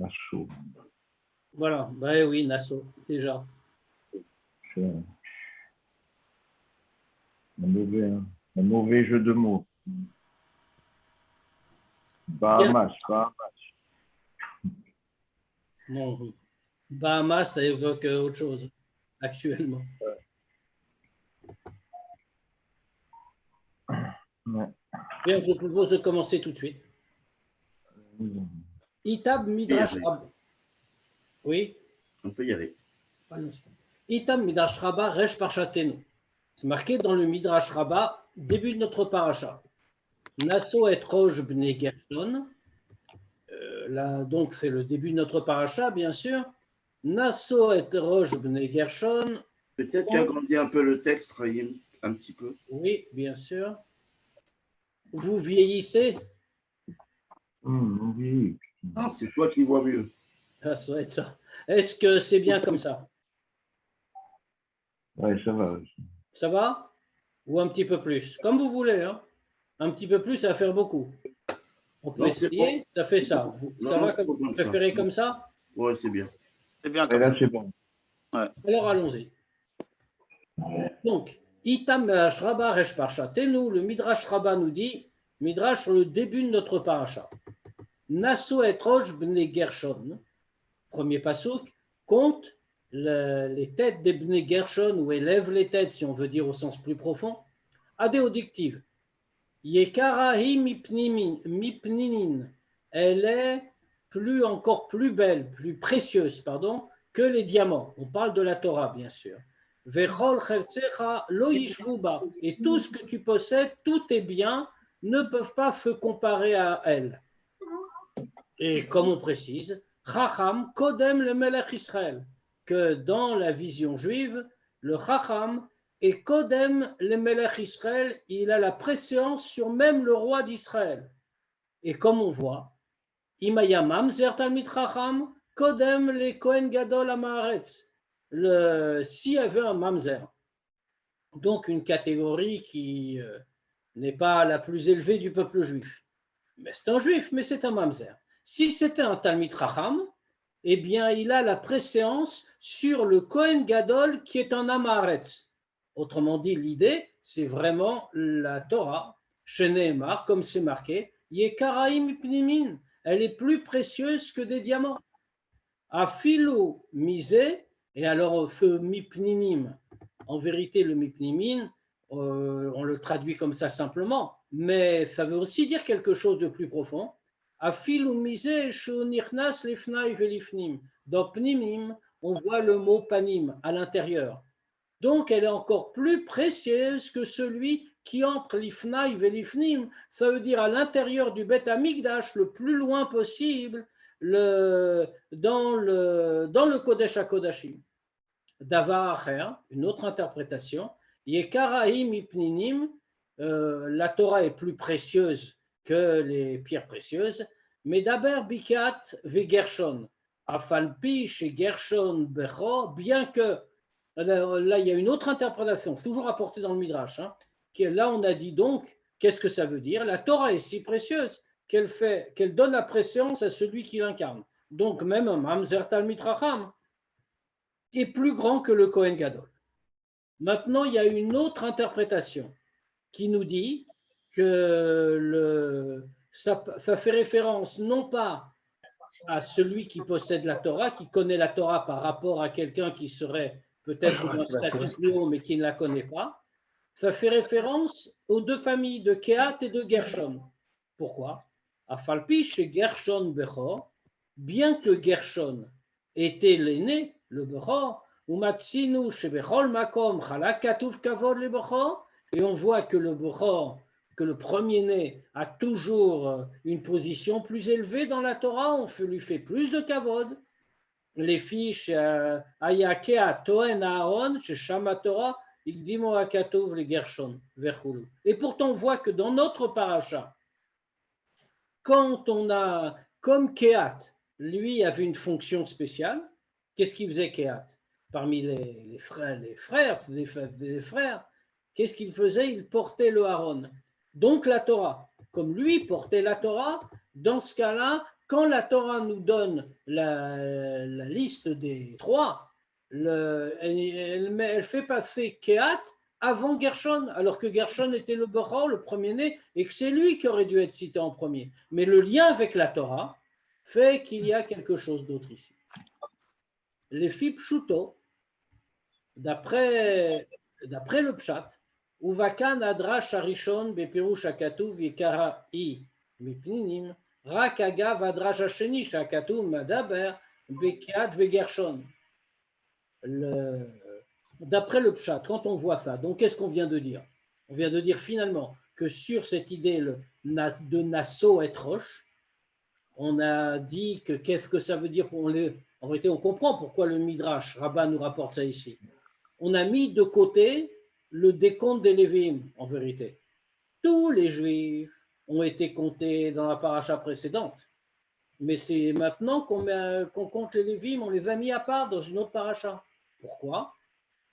Nassau. Voilà, ben oui, Nassau, déjà. C'est un mauvais jeu de mots. Bahamas. Non, Bahamas, ça évoque autre chose, actuellement. Ouais. Bien, je vous propose de commencer tout de suite. Itab Midrash Rabba. Oui? On peut y aller. Itab Midrash Rabba Resh Parchatenu. C'est marqué dans le Midrash Rabba, début de notre paracha. Nasso et Rosh Bnei Gershon. Là, donc, c'est le début de notre paracha, bien sûr. Nasso et Rosh Bnei Gershon. Peut-être qu'agrandit un peu le texte, Rahim, un petit peu. Oui, bien sûr. Vous vieillissez? Oui. Ah, c'est toi qui vois mieux. Ah, ça doit être ça. Est-ce que c'est bien comme ça? Oui, ça va. Ça va? Ou un petit peu plus? Comme vous voulez. Hein? Un petit peu plus, ça va faire beaucoup. On peut essayer. Ça fait ça. Ça va comme vous préférez comme ça? Oui, c'est bien. C'est bien Et comme là, ça. c'est bon. Ouais. Alors, allons-y. Donc, Itam Midrash Rabba Resh Parchatenu, le Midrash Rabba nous dit, Midrash sur le début de notre paracha. Nasso et Rosh Bnei Gershon, premier pasuk, compte les têtes des Bnei Gershon, ou élève les têtes, si on veut dire au sens plus profond, adéodictive. Yekarahi mipninin, elle est encore plus belle, plus précieuse, que les diamants. On parle de la Torah, bien sûr. Vechol cheltzecha lo yishvuba. Et tout ce que tu possèdes, tous tes biens, ne peuvent pas se comparer à elle. Et comme on précise, Chacham kodem le melech Israël, que dans la vision juive, le Chacham et Kodem le Melech Israël, il a la préséance sur même le roi d'Israël. Et comme on voit, Imaya Mamzer Talmid Chacham, Kodem le Kohen Gadol Amaretz. S'il y avait un Mamzer, donc une catégorie qui n'est pas la plus élevée du peuple juif, mais c'est un juif, mais c'est un Mamzer. Si c'était un Talmid Chacham, eh bien, il a la préséance sur le Kohen Gadol qui est un Amaretz. Autrement dit, l'idée, c'est vraiment la Torah, chez Nehemar, comme c'est marqué, Yekaraim Pnimin, elle est plus précieuse que des diamants. Afilu misé, et alors ce mipninim, en vérité, le mipnimin, on le traduit comme ça simplement, mais ça veut aussi dire quelque chose de plus profond. Afilu misé shunichnas lifnai velifnim. Dans pnimim, on voit le mot panim à l'intérieur. Donc, elle est encore plus précieuse que celui qui entre l'ifnaï et l'ifnim, ça veut dire à l'intérieur du Beth Amikdash, le plus loin possible, dans le Kodesh HaKodashim. Davar Acher, une autre interprétation, Yekaraim ipninim, la Torah est plus précieuse que les pierres précieuses, mais d'abord Bikat ve Gershon, Afalpi chez Gershon Becho, bien que là, il y a une autre interprétation, toujours apportée dans le Midrash. Là, on a dit donc, qu'est-ce que ça veut dire? La Torah est si précieuse qu'elle donne la préséance à celui qui l'incarne. Donc, même un Mamzer Talmid Chacham est plus grand que le Kohen Gadol. Maintenant, il y a une autre interprétation qui nous dit que ça fait référence non pas à celui qui possède la Torah, qui connaît la Torah par rapport à quelqu'un qui serait peut-être d'un statut plus haut, mais qui ne la connaît pas. Ça fait référence aux deux familles de Kehat et de Gershon. Pourquoi? Afalpi chez Gershon Bechor, bien que Gershon était l'aîné, le Bechor, ou Matsinu chez Bechol Makom Chalak Katuv Kavod le Bechor, et on voit que le Bechor, que le premier-né a toujours une position plus élevée dans la Torah, on lui fait plus de Kavod. Les fiches Ayakea Toen Aaron, chez Shama Torah, Igdimo Akatov les Gershon, Verchulu. Et pourtant, on voit que dans notre paracha, quand on a, comme Kehat, lui avait une fonction spéciale, qu'est-ce qu'il faisait Kehat? Parmi les frères, qu'est-ce qu'il faisait? Il portait le Aaron. Donc la Torah. Comme lui portait la Torah, dans ce cas-là, quand la Torah nous donne la liste des trois, elle fait passer Kehat avant Gershon, alors que Gershon était le Bechor, le premier-né, et que c'est lui qui aurait dû être cité en premier. Mais le lien avec la Torah fait qu'il y a quelque chose d'autre ici. Les Pshuto, d'après le Pshat, Uvakan adrash arishon bepirush hakatuv yekara I mipninim rak agav adrash hasheni shakatuv madaber bekiat vegershon. D'après le Pshat, quand on voit ça, donc qu'est-ce qu'on vient de dire? On vient de dire finalement que sur cette idée de Nassau et Roche, on a dit que qu'est-ce que ça veut dire pour en réalité, on comprend pourquoi le Midrash Rabbah nous rapporte ça ici. On a mis de côté le décompte des Lévim, en vérité. Tous les Juifs ont été comptés dans la paracha précédente. Mais c'est maintenant qu'on compte les Lévim, on les a mis à part dans une autre paracha. Pourquoi?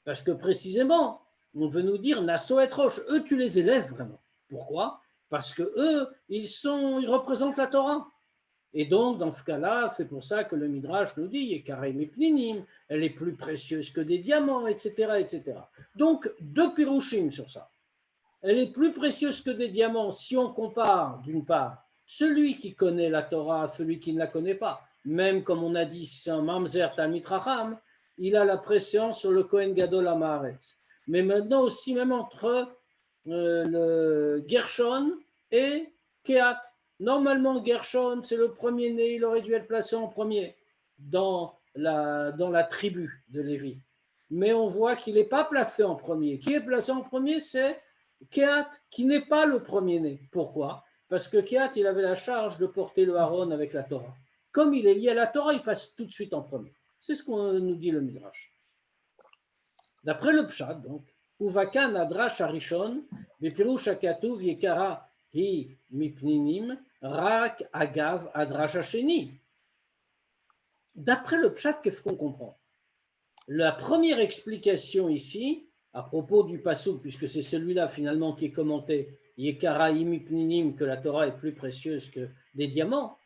Parce que précisément, on veut nous dire Nassau et Roche, eux, tu les élèves vraiment. Pourquoi? Parce que eux, ils représentent la Torah. Et donc, dans ce cas-là, c'est pour ça que le Midrash nous dit Yekarei mipninim, elle est plus précieuse que des diamants, etc., etc. Donc, deux pirouchim sur ça. Elle est plus précieuse que des diamants si on compare, d'une part, celui qui connaît la Torah à celui qui ne la connaît pas. Même comme on a dit, c'est un Mamzer Talmid Chacham, il a la préséance sur le Kohen Gadol Amaharetz. Mais maintenant aussi, même entre le Gershon et Kehat. Normalement, Gershon, c'est le premier-né, il aurait dû être placé en premier dans la tribu de Lévi. Mais on voit qu'il n'est pas placé en premier. Qui est placé en premier, c'est Kehat, qui n'est pas le premier-né. Pourquoi? Parce que Kehat, il avait la charge de porter le Haron avec la Torah. Comme il est lié à la Torah, il passe tout de suite en premier. C'est ce qu'on nous dit le Midrash. D'après le Pshat, donc, Uvakan adrash arishon, bepirush hakatuv yekara hi mipninim, rak agav adrash hasheni. D'après le Pshat, qu'est-ce qu'on comprend? La première explication ici, à propos du Passouk, puisque c'est celui-là finalement qui est commenté, yekara hi mipninim, que la Torah est plus précieuse que des diamants,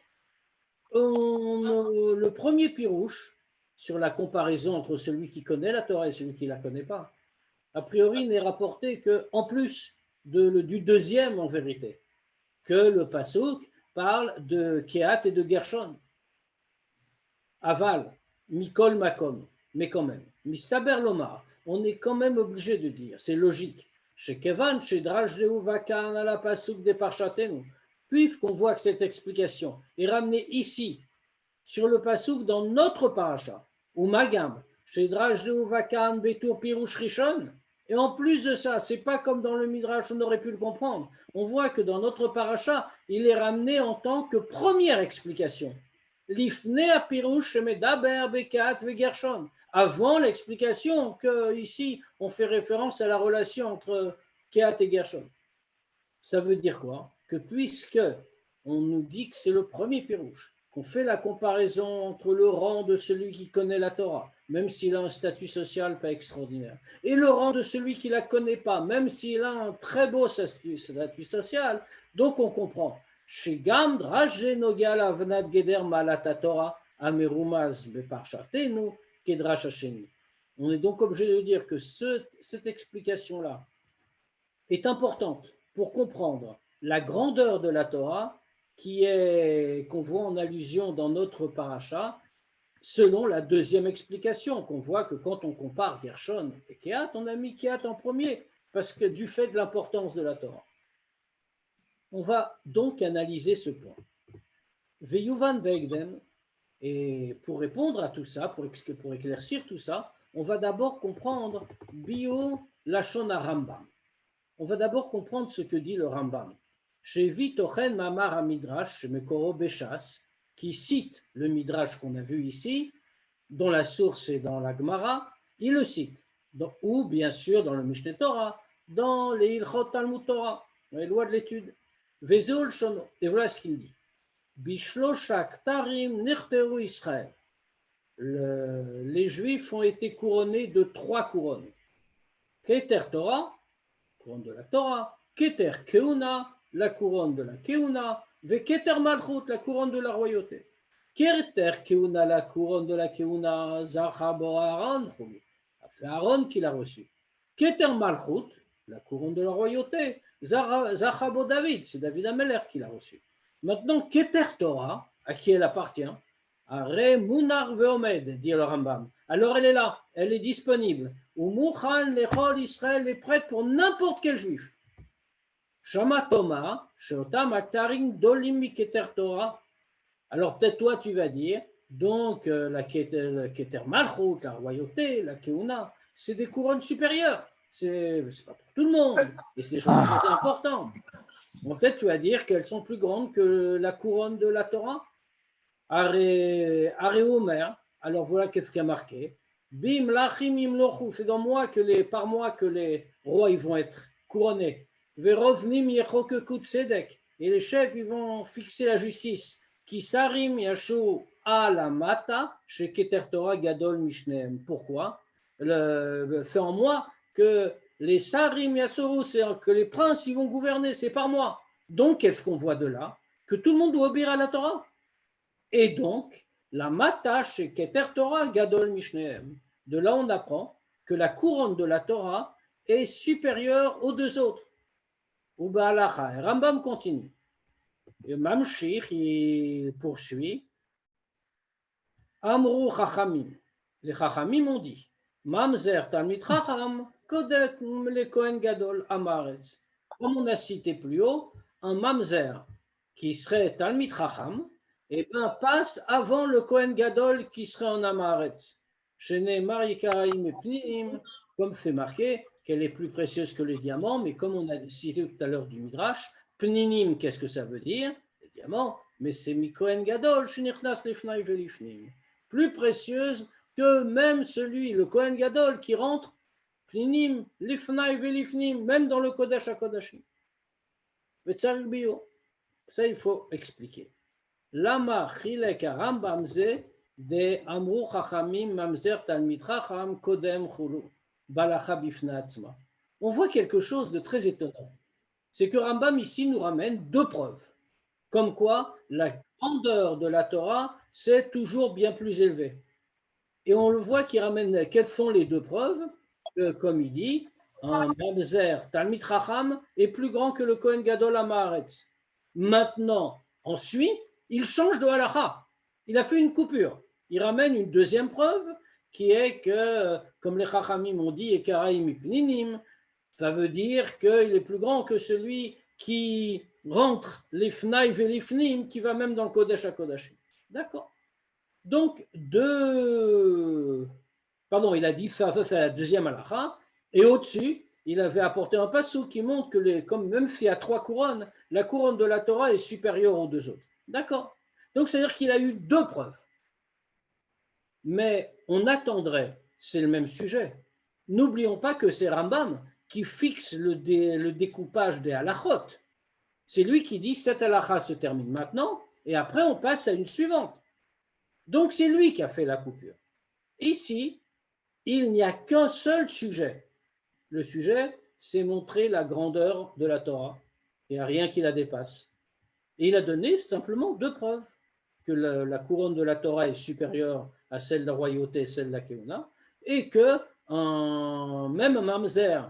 le premier pirouche, sur la comparaison entre celui qui connaît la Torah et celui qui ne la connaît pas, a priori n'est rapporté qu'en plus du deuxième en vérité, que le Passouk parle de Kehat et de Gershon. Aval, Mikol Makom, mais quand même, Mistaber Lomar, on est quand même obligé de dire, c'est logique, chez Kevan, chez Draj Vakan, à la Passouk des Parchatenu, puisqu'on voit que cette explication est ramenée ici, sur le Passouk dans notre paracha, ou Magam, chez Draj Vakan, Betour Pirouch Rishon. Et en plus de ça, c'est pas comme dans le Midrash, on aurait pu le comprendre. On voit que dans notre paracha, il est ramené en tant que première explication. L'ifne a Pirouch Medaber Bekat Vegershon. Avant l'explication que ici on fait référence à la relation entre Kehat et Gershon. Ça veut dire quoi? Que puisque on nous dit que c'est le premier Pirouch, qu'on fait la comparaison entre le rang de celui qui connaît la Torah, même s'il a un statut social pas extraordinaire, et le rang de celui qui ne la connaît pas, même s'il a un très beau statut social, donc on comprend. Chez Gam, Draj Nogal Avnad Geder Malata Torah, Amerumaz Beparchatenu, Kedrash Hasheni. On est donc obligé de dire que cette explication-là est importante pour comprendre la grandeur de la Torah qu'on voit en allusion dans notre paracha, selon la deuxième explication, qu'on voit que quand on compare Gershon et Kehat, on a mis Kehat en premier, parce que du fait de l'importance de la Torah. On va donc analyser ce point. Veyuvan Beigdem, et pour répondre à tout ça, pour éclaircir tout ça, on va d'abord comprendre Bio Lachon Rambam. On va d'abord comprendre ce que dit le Rambam. Chez Vitochen Mamar à Midrash, chez Mekoro Beshas, qui cite le Midrash qu'on a vu ici, dont la source est dans la Gemara, il le cite. Ou bien sûr dans le Mishneh Torah, dans les Ilchot Talmud Torah, dans les lois de l'étude. Vezul Shono. Et voilà ce qu'il dit. Bishloshak Tarim Nirteru Israël. Les Juifs ont été couronnés de 3 couronnes. Keter Torah, couronne de la Torah, Keter Keuna, la couronne de la Keuna, Veketer Malchut, la couronne de la royauté. Keter Keuna, la couronne de la Keuna, Zachabo Aaron, c'est Aaron qui l'a reçu. Keter Malchut, la couronne de la royauté, Zachabo David, c'est David Ameler qui l'a reçu. Maintenant, Keter Torah, à qui elle appartient, Are Munar Veomed, dit le Rambam. Alors elle est là, elle est disponible. Ou Mouchan Lechol Israël est prête pour n'importe quel juif. Shama Toma, Shotam Aktarim Dolim Keter Torah. Alors peut-être toi tu vas dire, donc la Keter Malchut, la royauté, la Keuna, c'est des couronnes supérieures. C'est pas pour tout le monde, et c'est des choses très importantes. Donc peut-être tu vas dire qu'elles sont plus grandes que la couronne de la Torah. Are Omer, alors voilà qu'est-ce qui a marqué. Bim lachim imlochu, c'est par moi que les rois ils vont être couronnés. Verovnim yechokekut sedek, et les chefs ils vont fixer la justice. Ki sarim yashu alamata chez Keter Torah gadol mishneem. Pourquoi? C'est en moi que les sarim yasuru, c'est que les princes ils vont gouverner, c'est par moi. Donc qu'est-ce qu'on voit de là? Que tout le monde doit obéir à la Torah. Et donc, la mata chez Keter Torah gadol mishneem. De là, on apprend que la couronne de la Torah est supérieure aux deux autres. Uba halacha. Rambam continue. Et Mamshich, il poursuit. Amru chachamim. Les chachamim ont dit Mamzer talmid chacham kodek le Kohen gadol amaretz. Comme on a cité plus haut, un mamzer qui serait talmid chacham, et passe avant le Kohen Gadol qui serait en Amaretz. Chez Marikaraim et Pninim, comme c'est marqué, qu'elle est plus précieuse que le diamant, mais comme on a cité tout à l'heure du Midrash, Pninim, qu'est-ce que ça veut dire? Le diamant, mais c'est Kohen Gadol, Shenichnas Lifnai Velifnim. Plus précieuse que même celui, le Kohen Gadol, qui rentre, Pninim, Lifnai Velifnim, même dans le Kodesh HaKodashim. Vetzarik Bio. Ça, il faut expliquer. Lama chilek Rambam ze de amru chachamim mamzer talmid chacham kodem chulu balacha bifna atzma. On voit quelque chose de très étonnant. C'est que Rambam ici nous ramène deux preuves. Comme quoi la grandeur de la Torah, c'est toujours bien plus élevé. Et on le voit qu'il ramène, quelles sont les deux preuves? Comme il dit, un mamzer talmid chacham est plus grand que le Kohen Gadol Amaretz. Maintenant, ensuite, il change de halakha. Il a fait une coupure. Il ramène une deuxième preuve qui est que, comme les chachamim ont dit, Ekaraim ipninim, ça veut dire qu'il est plus grand que celui qui rentre l'ifnaï velifnim, qui va même dans le Kodesh HaKodashim. D'accord. Donc, il a dit ça c'est la deuxième halakha. Et au-dessus, il avait apporté un passou qui montre que, comme même s'il y a trois couronnes, la couronne de la Torah est supérieure aux deux autres. D'accord. Donc, c'est-à-dire qu'il a eu deux preuves. Mais on attendrait, c'est le même sujet. N'oublions pas que c'est Rambam qui fixe le découpage des halachot. C'est lui qui dit cette halakha se termine maintenant et après on passe à une suivante. Donc, c'est lui qui a fait la coupure. Ici, il n'y a qu'un seul sujet. Le sujet, c'est montrer la grandeur de la Torah. Il n'y a rien qui la dépasse. Et il a donné simplement deux preuves, que la couronne de la Torah est supérieure à celle de la royauté, celle de la Keuna, et que même un mamzer,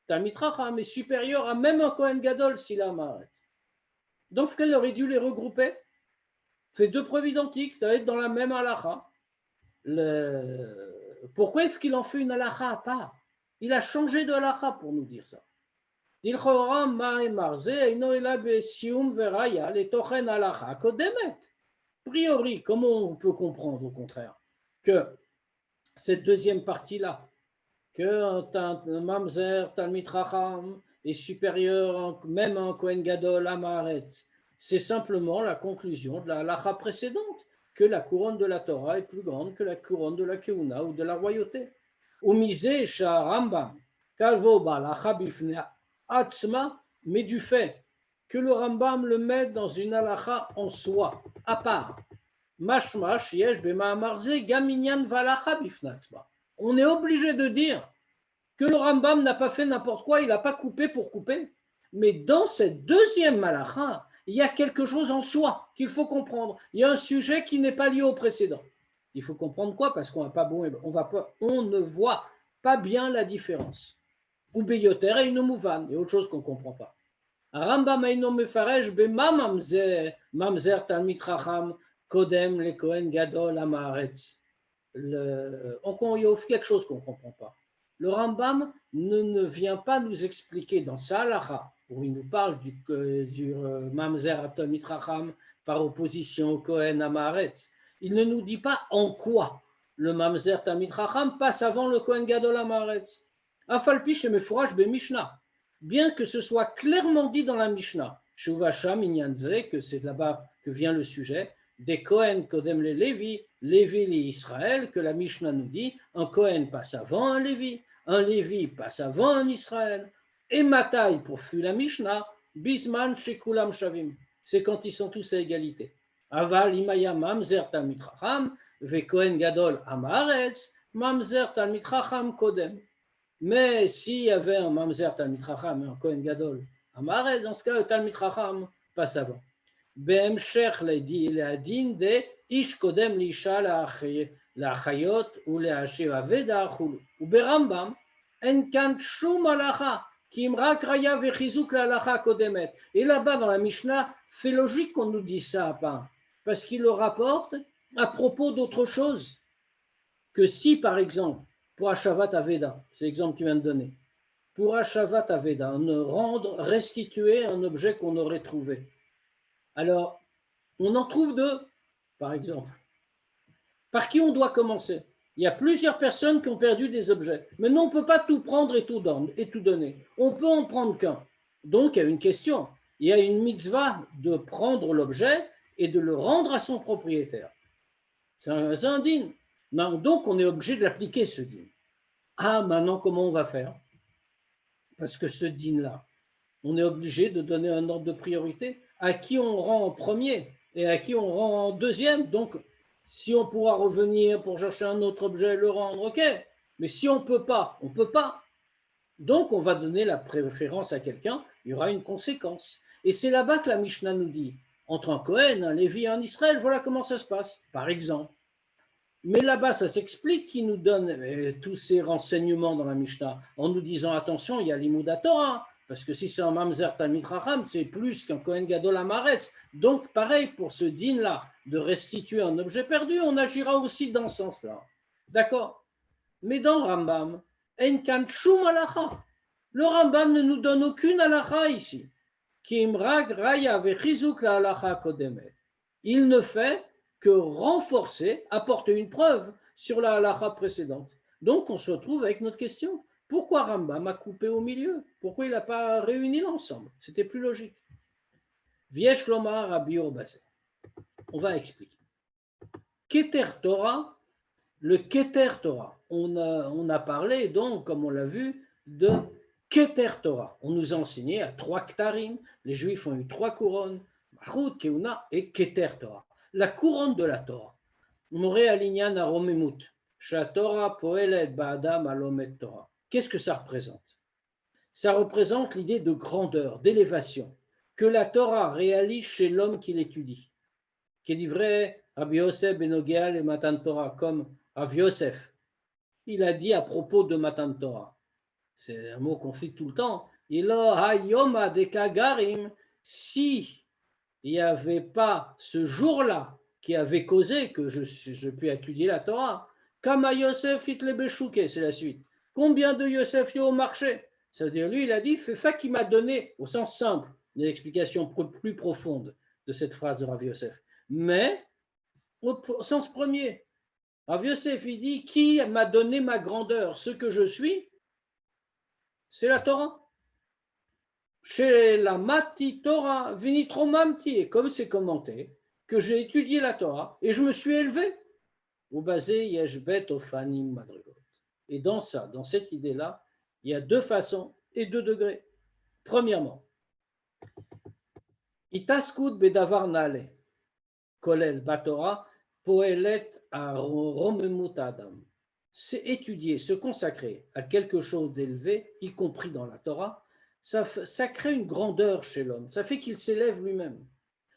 talmid chacham, est supérieur à même un Kohen Gadol s'il a Amaretz. Dans ce cas, il aurait dû les regrouper. Fait deux preuves identiques, ça va être dans la même halakha. Pourquoi est-ce qu'il en fait une halakha à part? Il a changé de halakha pour nous dire ça. A priori, comment on peut comprendre au contraire que cette deuxième partie-là, que un mamzer, talmid chacham, est supérieur même à un Kohen Gadol Amaretz, c'est simplement la conclusion de la halakha précédente, que la couronne de la Torah est plus grande que la couronne de la Keuna ou de la royauté. Umisé sha Rambam, kalvo balacha bifnei atzma, mais du fait que le Rambam le met dans une halakha en soi, à part. Mashmash yesh b'ma'amar ze gam inyan v'halakha bifnei atzma. On est obligé de dire que le Rambam n'a pas fait n'importe quoi, il n'a pas coupé pour couper. Mais dans cette deuxième halakha, il y a quelque chose en soi qu'il faut comprendre. Il y a un sujet qui n'est pas lié au précédent. Il faut comprendre quoi? Parce qu'on ne voit pas bien la différence. Ou beyoter et une mouvan, il y a autre chose qu'on ne comprend pas. Rambam Eino Mefaresh Bema Mamzer Talmid Chacham Kodem le Kohen Gadol Amaretz. Il y a quelque chose qu'on ne comprend pas. Le Rambam ne vient pas nous expliquer dans sa halacha, où il nous parle du Mamzer Talmid Chacham par opposition au Kohen Amaretz. Il ne nous dit pas en quoi le Mamzer Talmid Chacham passe avant le Kohen Gadol Amaretz. Afalpi Shemefourash Be Mishnah. Bien que ce soit clairement dit dans la Mishnah, Shuvasham Inyanze, que c'est là-bas que vient le sujet, des Kohen Kodem le Lévi, Lévi les Israël, que la Mishnah nous dit, un Kohen passe avant un Lévi passe avant un Israël, et Matai, pour fuir la Mishnah, Bisman Shekulam Shavim, c'est quand ils sont tous à égalité. Aval Imaya Mamzer Talmid Chacham, Ve Kohen Gadol Amaretz, Mamzer Talmid Chacham Kodem. Mais s'il y avait un Mamzer Talmid Chacham et un Kohen Gadol Amaretz, dans ce cas, le Talmid Chacham passe avant. Be'emshech le'adin de ish kodem l'isha la'achayot ou le'ashiv aveda chulu. Ou berambam, en kan shum halacha, ki imrak raya vechizuk la'halacha kodemet. Et là-bas dans la Mishnah, c'est logique qu'on nous dise ça, pas, parce qu'il le rapporte à propos d'autre chose. Que si, par exemple, pour Hashavat Aveda, c'est l'exemple qu'il vient de donner, pour Hashavat Aveda, restituer un objet qu'on aurait trouvé. Alors, on en trouve deux, par exemple. Par qui on doit commencer? Il y a plusieurs personnes qui ont perdu des objets. Maintenant, on ne peut pas tout prendre et tout donner. On peut en prendre qu'un. Donc, il y a une question. Il y a une mitzvah de prendre l'objet et de le rendre à son propriétaire. C'est un din. Donc, on est obligé de l'appliquer, ce din. Ah, maintenant, comment on va faire? Parce que ce din-là, on est obligé de donner un ordre de priorité à qui on rend en premier et à qui on rend en deuxième. Donc, si on pourra revenir pour chercher un autre objet et le rendre, ok. Mais si on ne peut pas, on ne peut pas. Donc, on va donner la préférence à quelqu'un, il y aura une conséquence. Et c'est là-bas que la Mishnah nous dit, entre un Kohen, un Lévi et un Israël, voilà comment ça se passe, par exemple. Mais là-bas, ça s'explique qui nous donne tous ces renseignements dans la Mishnah, en nous disant, attention, il y a l'Imouda Torah, parce que si c'est un Mamzer Talmid Chacham, c'est plus qu'un Kohen Gadol Amaretz. Donc, pareil, pour ce din-là, de restituer un objet perdu, on agira aussi dans ce sens-là. D'accord? Mais dans Rambam, En kan shum halacha. Le Rambam ne nous donne aucune halacha ici. Ki imrag raya vechizuk la halacha kodemet. Il ne fait que renforcer, apporter une preuve sur la halacha précédente. Donc, on se retrouve avec notre question. Pourquoi Rambam a coupé au milieu? Pourquoi il n'a pas réuni l'ensemble? C'était plus logique. Viesh lomar Rabbi Obazé. On va expliquer. Keter Torah, le Keter Torah. On a parlé donc, comme on l'a vu, de Keter Torah. On nous a enseigné à 3 Ktarim. Les Juifs ont eu 3 couronnes. Malchut, Keuna et Keter Torah. La couronne de la Torah. Moré alignan aromemut. Torah poelet ba'adam alomet Torah. Qu'est-ce que ça représente? Ça représente l'idée de grandeur, d'élévation, que la Torah réalise chez l'homme qui l'étudie. Qui dit vrai, Rabbi Yosef Benogeal et Matan Torah, comme Rabbi Yosef. Il a dit à propos de Matan Torah, c'est un mot qu'on fait tout le temps, il a hayoma de kagarim, si il n'y avait pas ce jour-là qui avait causé que je puis étudier la Torah, Kama Yosef itle beshuke, c'est la suite. Combien de Yosef y a au marché? C'est-à-dire, lui, il a dit, c'est ça qui m'a donné, au sens simple, une explication plus profonde de cette phrase de Rav Yosef. Mais, au sens premier, Rav Yosef, il dit, qui m'a donné ma grandeur? Ce que je suis, c'est la Torah. Chez la Mati Torah, Vinitromamti, et comme c'est commenté, que j'ai étudié la Torah, et je me suis élevé. Au basé, Yeshbet Ofanim Madrigot. Et dans ça, dans cette idée-là, il y a 2 façons et 2 degrés. Premièrement, Itaskut bedavar nale, kolel batora, poelet a romemut adam. C'est étudier, se consacrer à quelque chose d'élevé, y compris dans la Torah, ça crée une grandeur chez l'homme. Ça fait qu'il s'élève lui-même.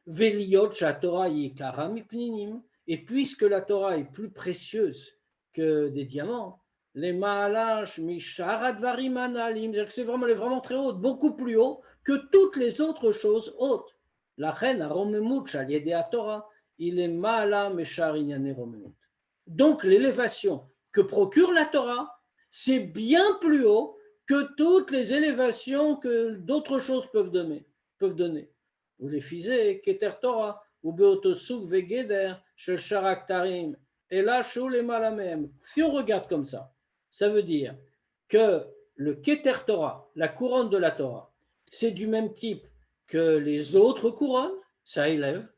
Veliot Torah yikara mipninim. Et puisque la Torah est plus précieuse que des diamants, les Mahalash Misharadvarim Analim, c'est vraiment très haut, beaucoup plus haut que toutes les autres choses hautes. La reine a Romemut Shaliedea Torah, il est Mahala Meshar Inyane Romemut. Donc l'élévation que procure la Torah, c'est bien plus haut que toutes les élévations que d'autres choses peuvent donner. Ou les fisés, Keter Torah, ou Beotosuk Vegeder, Shel Sharaktarim, et là, Shou les Malamem. Si on regarde comme ça veut dire que le Keter Torah, la couronne de la Torah, c'est du même type que les autres couronnes, ça élève,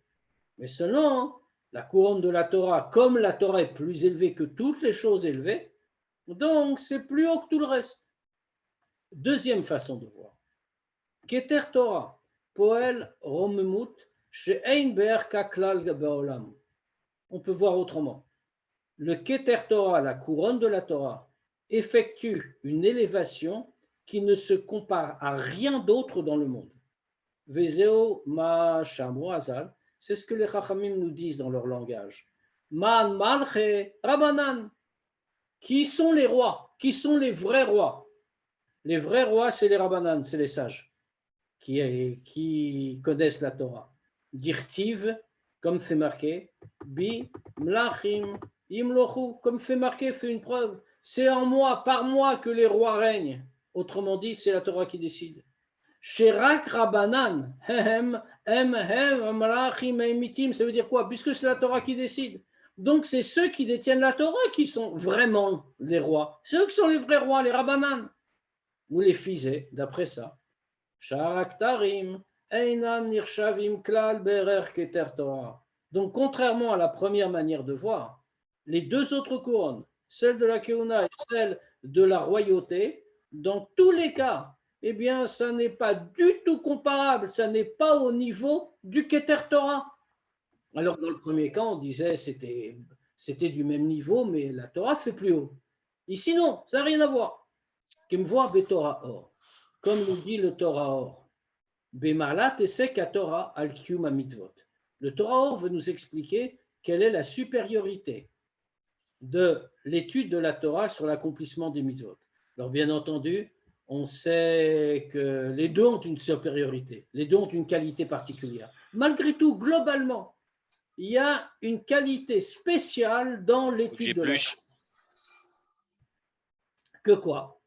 mais seulement la couronne de la Torah, comme la Torah est plus élevée que toutes les choses élevées, donc c'est plus haut que tout le reste. Deuxième façon de voir. Keter Torah, Poel Romemut, She'ein Be'er Kaklal Ba'olam. On peut voir autrement. Le Keter Torah, la couronne de la Torah, effectue une élévation qui ne se compare à rien d'autre dans le monde. Vezeo ma shamu azal, c'est ce que les Chachamim nous disent dans leur langage. Man malche rabanan. Qui sont les rois? Qui sont les vrais rois? Les vrais rois, c'est les rabanan, c'est les sages qui connaissent la Torah. Dirtiv, comme c'est marqué, bi mlachim imlochu, comme c'est marqué, c'est une preuve. C'est en moi, par moi que les rois règnent. Autrement dit, c'est la Torah qui décide. Sherak Rabanan, ça veut dire quoi? Puisque c'est la Torah qui décide. Donc c'est ceux qui détiennent la Torah qui sont vraiment les rois. Ceux qui sont les vrais rois, les Rabanan. Ou les fisés, d'après ça. Sharaktarim, Einam Nirshavim Klal Berer Keter Torah. Donc contrairement à la première manière de voir, les deux autres couronnes, celle de la Keuna et celle de la royauté, dans tous les cas, eh bien, ça n'est pas du tout comparable, ça n'est pas au niveau du Keter Torah. Alors, dans le premier cas, on disait c'était du même niveau, mais la Torah fait plus haut. Ici, non, ça n'a rien à voir. Kimvoa Betorah Or, comme nous dit le Torah Or. Bemalat Esek Torah al Kiyum Mitzvot. Le Torah Or veut nous expliquer quelle est la supériorité de l'étude de la Torah sur l'accomplissement des mitzvot. Alors, bien entendu, on sait que les deux ont une supériorité, les deux ont une qualité particulière. Malgré tout, globalement, il y a une qualité spéciale dans l'étude de la Torah. Que quoi?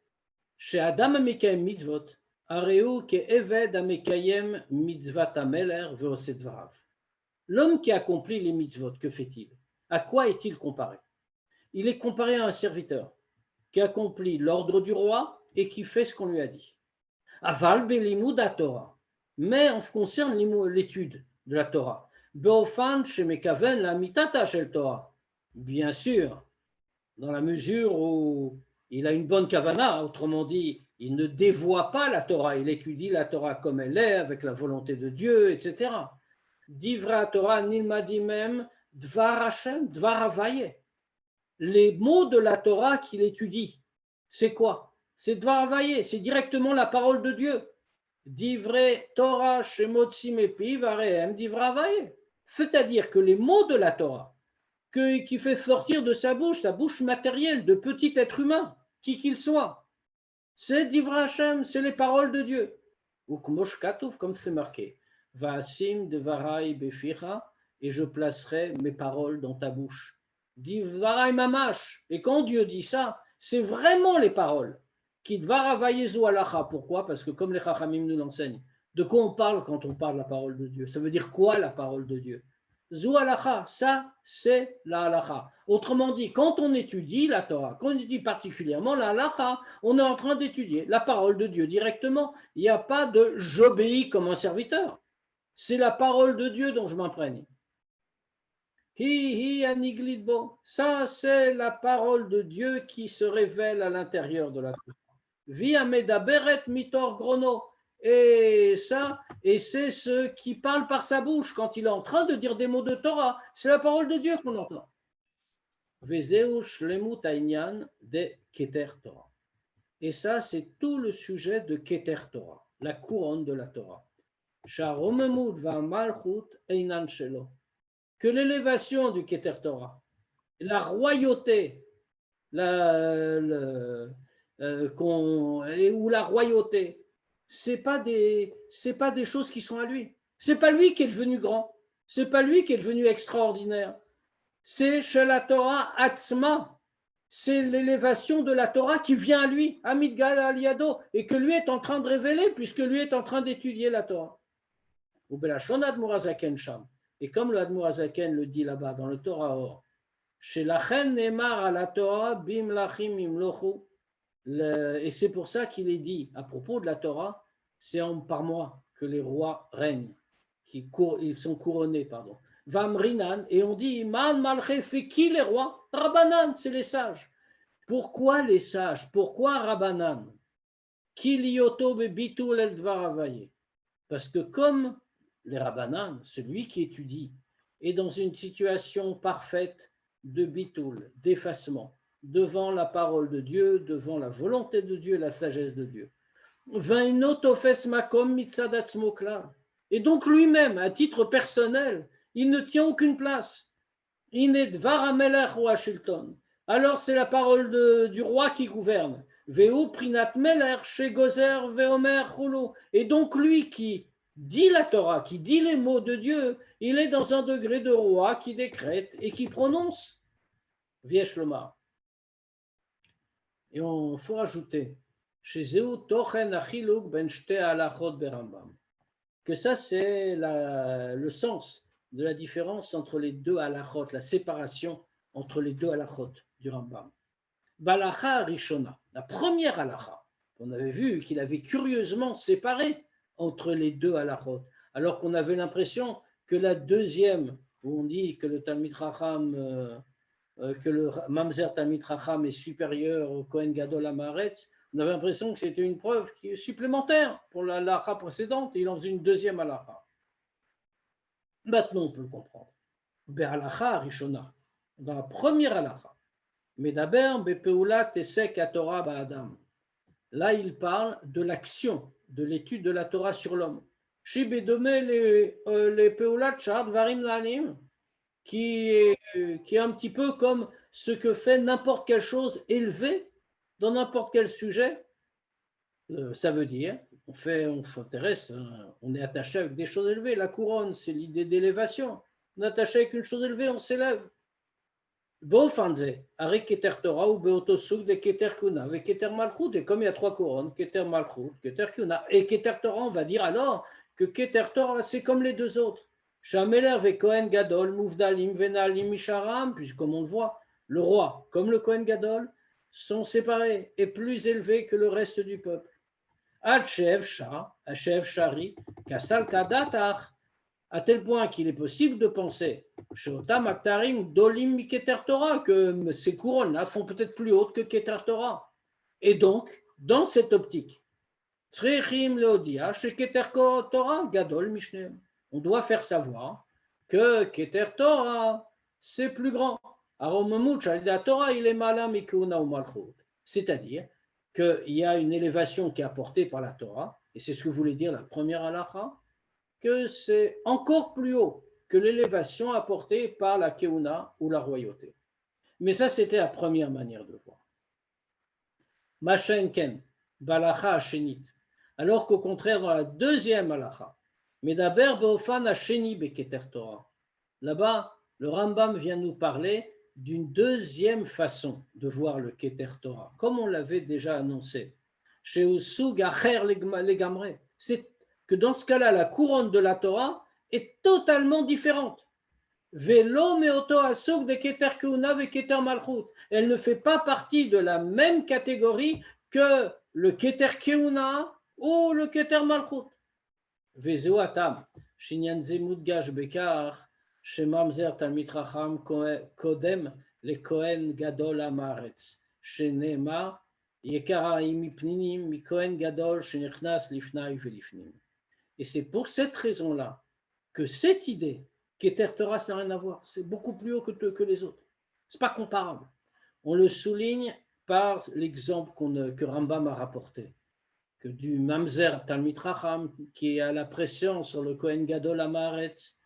Chez Adam Amekayem Mitzvot, Areu ke Eved Amekayem Mitzvat Ameler Veoset Varav. L'homme qui accomplit les mitzvot, que fait-il? À quoi est-il comparé? Il est comparé à un serviteur qui accomplit l'ordre du roi et qui fait ce qu'on lui a dit. Aval belimud Torah. Mais en ce qui concerne l'étude de la Torah, beofan shemekaven la mitata shel Torah. Bien sûr, dans la mesure où il a une bonne kavana, autrement dit, il ne dévoie pas la Torah, il étudie la Torah comme elle est, avec la volonté de Dieu, etc. Divra Torah nilmadimem dvar Hashem, dvar Havaye. Les mots de la Torah qu'il étudie, c'est quoi? C'est Dvar Havaye, c'est directement la parole de Dieu. Divrei Torah shemotzi mepi varehem divra Havaye. C'est-à-dire que les mots de la Torah, qui fait sortir de sa bouche matérielle, de petit être humain, qui qu'il soit, c'est Divra Hashem, c'est les paroles de Dieu. Ou comme c'est marqué, Vaasim devarai beficha, et je placerai mes paroles dans ta bouche. Divarai mamash. Et quand Dieu dit ça, c'est vraiment les paroles. Qui dvaravayezu alacha. Pourquoi? Parce que comme les chachamim nous l'enseignent, de quoi on parle quand on parle de la parole de Dieu? Ça veut dire quoi la parole de Dieu? Zu alacha, ça c'est la halacha. Autrement dit, quand on étudie la Torah, quand on étudie particulièrement la halacha, on est en train d'étudier la parole de Dieu directement. Il n'y a pas de j'obéis comme un serviteur. C'est la parole de Dieu dont je m'imprègne. Ça, c'est la parole de Dieu qui se révèle à l'intérieur de la Torah. Via medaberet mitor grono. Et ça, et c'est ce qui parle par sa bouche quand il est en train de dire des mots de Torah. C'est la parole de Dieu qu'on entend. Vezeu shlemut hainyan de Keter Torah. Et ça, c'est tout le sujet de Keter Torah, la couronne de la Torah. שהרוממות והמלכות אינן שלו. Que l'élévation du Keter Torah, la royauté, ou la royauté, c'est pas des choses qui sont à lui. C'est pas lui qui est devenu grand. C'est pas lui qui est devenu extraordinaire. C'est chez la Torah Atzma. C'est l'élévation de la Torah qui vient à lui, Amidgal Aliado, et que lui est en train de révéler, puisque lui est en train d'étudier la Torah. Ou Belashon Admor Hazaken Sham. Et comme le Admor Hazaken le dit là-bas dans le Torah Or, chez la Chen Nemar à la Torah, Bim Lachim Imlochu, et c'est pour ça qu'il est dit à propos de la Torah, c'est par moi que les rois règnent, ils sont couronnés, pardon. Vamrinan, et on dit, Man Malché, c'est qui les rois? Rabbanan, c'est les sages. Pourquoi les sages? Pourquoi Rabbanan? Kilioto bebitul el dvaravaye. Parce que comme les Rabbanan, celui qui étudie, est dans une situation parfaite de bitul, d'effacement, devant la parole de Dieu, devant la volonté de Dieu, la sagesse de Dieu. Et donc lui-même, à titre personnel, il ne tient aucune place. Alors c'est la parole du roi qui gouverne. Et donc lui qui dit la Torah, qui dit les mots de Dieu, il est dans un degré de roi qui décrète et qui prononce. Viesh Lomar. Et on faut rajouter que ça c'est le sens de la différence entre les deux halachot, la séparation entre les deux halachot du Rambam. Balacha Rishona, la première halacha, on avait vu qu'il avait curieusement séparé entre les deux halachot, alors qu'on avait l'impression que la deuxième, où on dit que le Talmid Chacham, que le Mamzer Talmid Chacham est supérieur au Kohen Gadol Amaretz, on avait l'impression que c'était une preuve qui est supplémentaire pour la halacha précédente, et il en faisait une deuxième halacha. Maintenant, on peut le comprendre. Be'halacha Rishona, dans la première halacha, Medaber be'peulat tesek haTorah ba'adam. Là, il parle de l'action, de l'étude de la Torah sur l'homme. Chez Bedome les peulat shar dvarim na'alim, qui est un petit peu comme ce que fait n'importe quelle chose élevée dans n'importe quel sujet. Ça veut dire, on s'intéresse, on est attaché avec des choses élevées. La couronne, c'est l'idée d'élévation. On est attaché avec une chose élevée, on s'élève. Avec Keter Torah ou Beotosuk de Keter Kuna, avec Keter Malchut, et comme il y a trois couronnes, Keter Malchut, Keter Kuna, et Keter Torah, on va dire alors que Keter Torah, c'est comme les deux autres. Shameler ve Kohen Gadol, Mouvdalim, Venalim, Misharam, puis comme on le voit, le roi, comme le Kohen Gadol, sont séparés et plus élevés que le reste du peuple. Achev Shari, Kasal Kadatach, à tel point qu'il est possible de penser que ces couronnes-là font peut-être plus hautes que Keter Torah. Et donc, dans cette optique, on doit faire savoir que Keter Torah, c'est plus grand. C'est-à-dire qu'il y a une élévation qui est apportée par la Torah, et c'est ce que voulait dire la première halakha, que c'est encore plus haut que l'élévation apportée par la Keuna ou la royauté. Mais ça, c'était la première manière de voir. Machenken, Balacha Hashenit. Alors qu'au contraire, dans la deuxième halacha, Medaber Beofan Hasheni Beketer Torah. Là-bas, le Rambam vient nous parler d'une deuxième façon de voir le Keter Torah, comme on l'avait déjà annoncé. Chez Usug Acher Legamre. C'est que dans ce cas-là, la couronne de la Torah est totalement différente. Velo meoto asuk de Keter Keuna ve Keter Malchut. Elle ne fait pas partie de la même catégorie que le Keter Keuna ou le Keter Malchut. Vezeu atam shinyan ze mudgash bekar shemamzer talmid chacham kodem le Kohen Gadol Amaretz shenema yekara imipninim mi Kohen Gadol shenichnas lifnai velifnim. Et c'est pour cette raison-là que cette idée Keter Torah, ça n'a rien à voir. C'est beaucoup plus haut que les autres. Ce n'est pas comparable. On le souligne par l'exemple que Rambam a rapporté. que du Mamzer Talmid Chacham, qui est à la pression sur le Kohen Gadol Amaretz.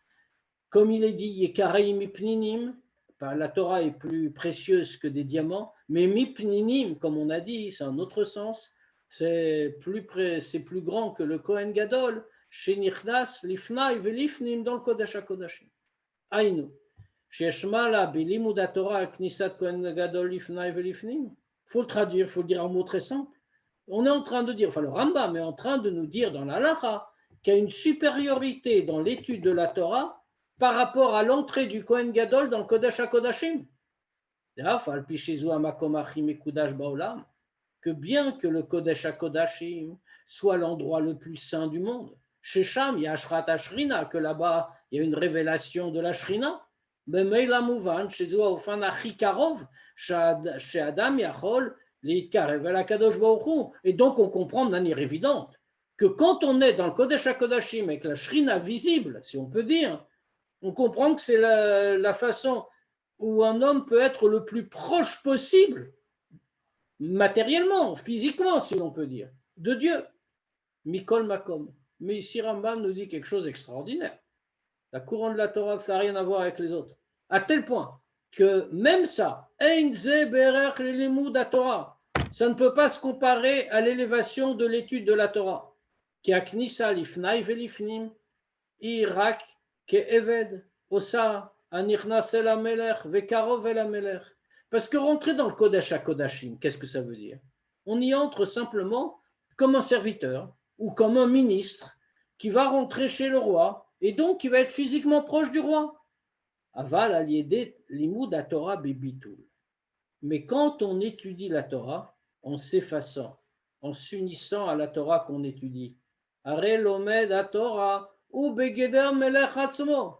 Comme il est dit, Yekarei Mipninim, la Torah est plus précieuse que des diamants, mais Mipninim, comme on a dit, c'est un autre sens, c'est plus grand que le Kohen Gadol, chez Nichnas, Lifnai Velifnim, dans le Kodesh HaKodashim. Aïnou. Sheshmala Bilimud Torah Knisat Kohen Gadol Lifnai Velifnim. Il faut le traduire, il faut le dire en mots très simples. On est en train de dire, enfin le Rambam est en train de nous dire dans la Halacha qu'il y a une supériorité dans l'étude de la Torah par rapport à l'entrée du Kohen Gadol dans le Kodesh HaKodashim. Que bien que le Kodesh HaKodashim soit l'endroit le plus saint du monde, chez Sham, il y a Ashrat Ashrina, que là-bas, il y a une révélation de la Shrina, mais la Mouvan, chez Zoafan Achikarov, chez Adam Yachol, et donc on comprend de manière évidente que quand on est dans le Kodesh HaKodashim avec la Shrina visible, si on peut dire, on comprend que c'est la façon où un homme peut être le plus proche possible, matériellement, physiquement, si l'on peut dire, de Dieu. Mikol Makom. Mais ici, Rambam nous dit quelque chose d'extraordinaire. La couronne de la Torah, ça n'a rien à voir avec les autres. À tel point que même ça, ça ne peut pas se comparer à l'élévation de l'étude de la Torah. Qui a knisa lifnai velifnim, irak ke eved, osa, anichnas el amelech, vekarov el amelech. Parce que rentrer dans le Kodesh HaKodashim, qu'est-ce que ça veut dire? On y entre simplement comme un serviteur ou comme un ministre qui va rentrer chez le roi et donc qui va être physiquement proche du roi. Aval aliédé limud à Torah bibitul. Mais quand on étudie la Torah, en s'effaçant, en s'unissant à la Torah qu'on étudie, Arel omed à Torah ou begeder melech atzmo.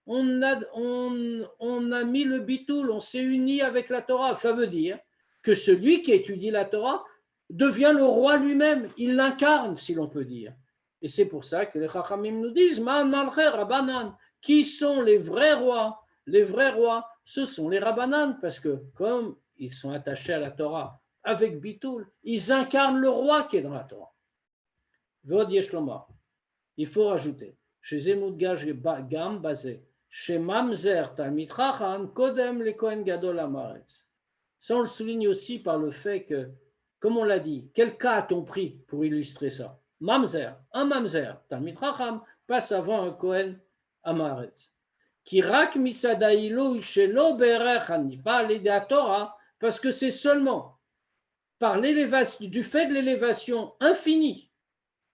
On a mis le bitoul, on s'est uni avec la Torah. Ça veut dire que celui qui étudie la Torah devient le roi lui-même, il l'incarne, si l'on peut dire. Et c'est pour ça que les Chachamim nous disent Man malcher Rabbanan, qui sont les vrais rois? Les vrais rois, ce sont les Rabbanan, parce que comme ils sont attachés à la Torah avec bitoul, ils incarnent le roi qui est dans la Torah. Vod Yeshloma, il faut rajouter, chez Zemudgaj Gam Bazé, chez Mamzer Talmid Chacham, Kodem le Kohen Gadol Amaretz. Ça, on le souligne aussi par le fait que, comme on l'a dit, quel cas a-t-on pris pour illustrer ça? Mamzer, un Mamzer, Talmid Chacham, passe avant un Kohen Amaretz. Qui rak mitzadaïlo shelo berech hanifa l'idea Torah, parce que c'est seulement par l'élévation, du fait de l'élévation infinie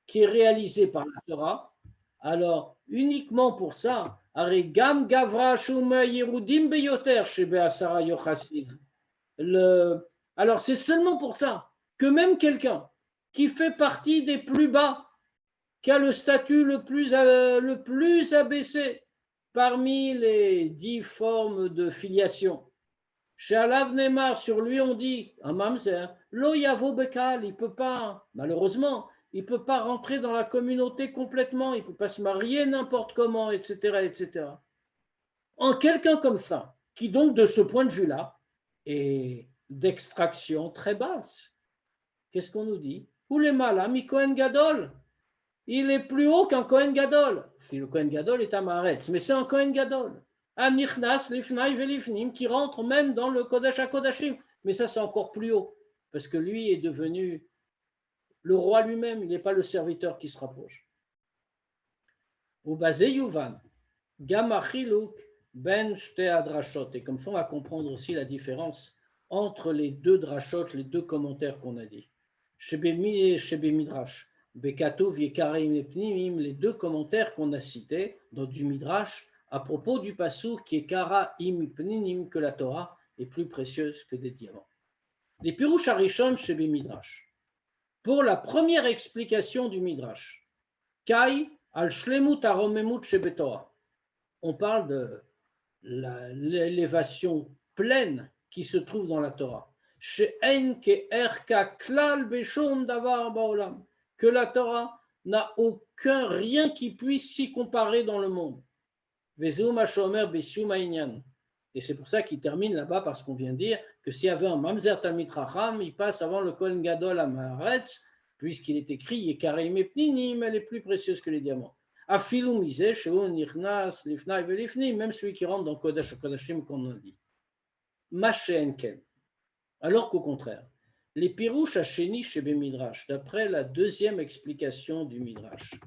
qui est réalisée par la Torah, alors uniquement pour ça, Arigam Gavra Shuma Yerudim Beyoter Shebe Asara Yochasin. Alors c'est seulement pour ça que même quelqu'un qui fait partie des plus bas, qui a le statut le plus abaissé parmi les 10 formes de filiation, chez Alav Neymar, sur lui on dit, un mamzer, lo yavo bekal, il ne peut pas, malheureusement, il ne peut pas rentrer dans la communauté complètement, il ne peut pas se marier n'importe comment, etc., etc. En quelqu'un comme ça, qui donc de ce point de vue-là est d'extraction très basse, qu'est-ce qu'on nous dit? Oulemala mi Kohen Gadol, il est plus haut qu'un Kohen Gadol. Si le Kohen Gadol est Amaretz, mais c'est un Kohen Gadol. Anichnas lifnai velifnim, qui rentre même dans le Kodesh HaKodashim, mais ça c'est encore plus haut, parce que lui est devenu le roi lui-même, il n'est pas le serviteur qui se rapproche. Ou basé Yuvan, Gamachiluk ben shte adrashot, et comme ça on va comprendre aussi la différence entre les deux drashot, les deux commentaires qu'on a dit. Shebemi et Shebe Midrash, Bekatov Yekarim et Pnimim, les deux commentaires qu'on a cités dans du Midrash à propos du passouk qui est Kara im Pninim, que la Torah est plus précieuse que des diamants. Les Pirush Harishon Shebe Midrash. Pour la première explication du Midrash, Kai al Shlemut Aromemut Shebe Torah. On parle de l'élévation pleine qui se trouve dans la Torah. She'en ke erka klal beshom davar baolam. Que la Torah n'a aucun, rien qui puisse s'y comparer dans le monde. Et c'est pour ça qu'il termine là-bas, parce qu'on vient de dire que s'il y avait un Mamzer Talmid Chacham, il passe avant le Kohen Gadol Amaretz, puisqu'il est écrit Yekareim epninim, elle est plus précieuse que les diamants. Afilou misé, sheu nichnas, lifnai velifnim, même celui qui rentre dans Kodesh HaKodashim, comme on a dit. Mashe enken. Alors qu'au contraire, les pirouches hacheni chez Midrash, d'après la deuxième explication du Midrash,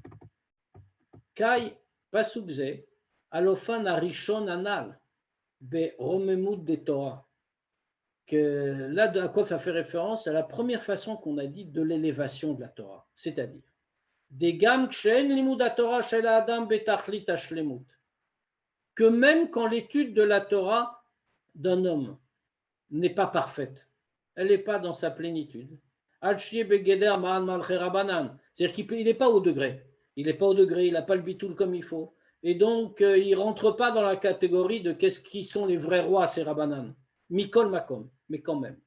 Kai pasukze, alofan arishon anal, be romemut de Torah. Que là, à quoi ça fait référence? À la première façon qu'on a dit de l'élévation de la Torah, c'est-à-dire des gam kshen limud Torah shel adam betachlit hashlemut, que même quand l'étude de la Torah d'un homme n'est pas parfaite, elle n'est pas dans sa plénitude. C'est-à-dire qu'il n'est pas au degré. Il n'est pas au degré, il n'a pas le bitoul comme il faut. Et donc, il ne rentre pas dans la catégorie de qui sont les vrais rois, ces Rabbanan. Mikol Makom, mais quand même.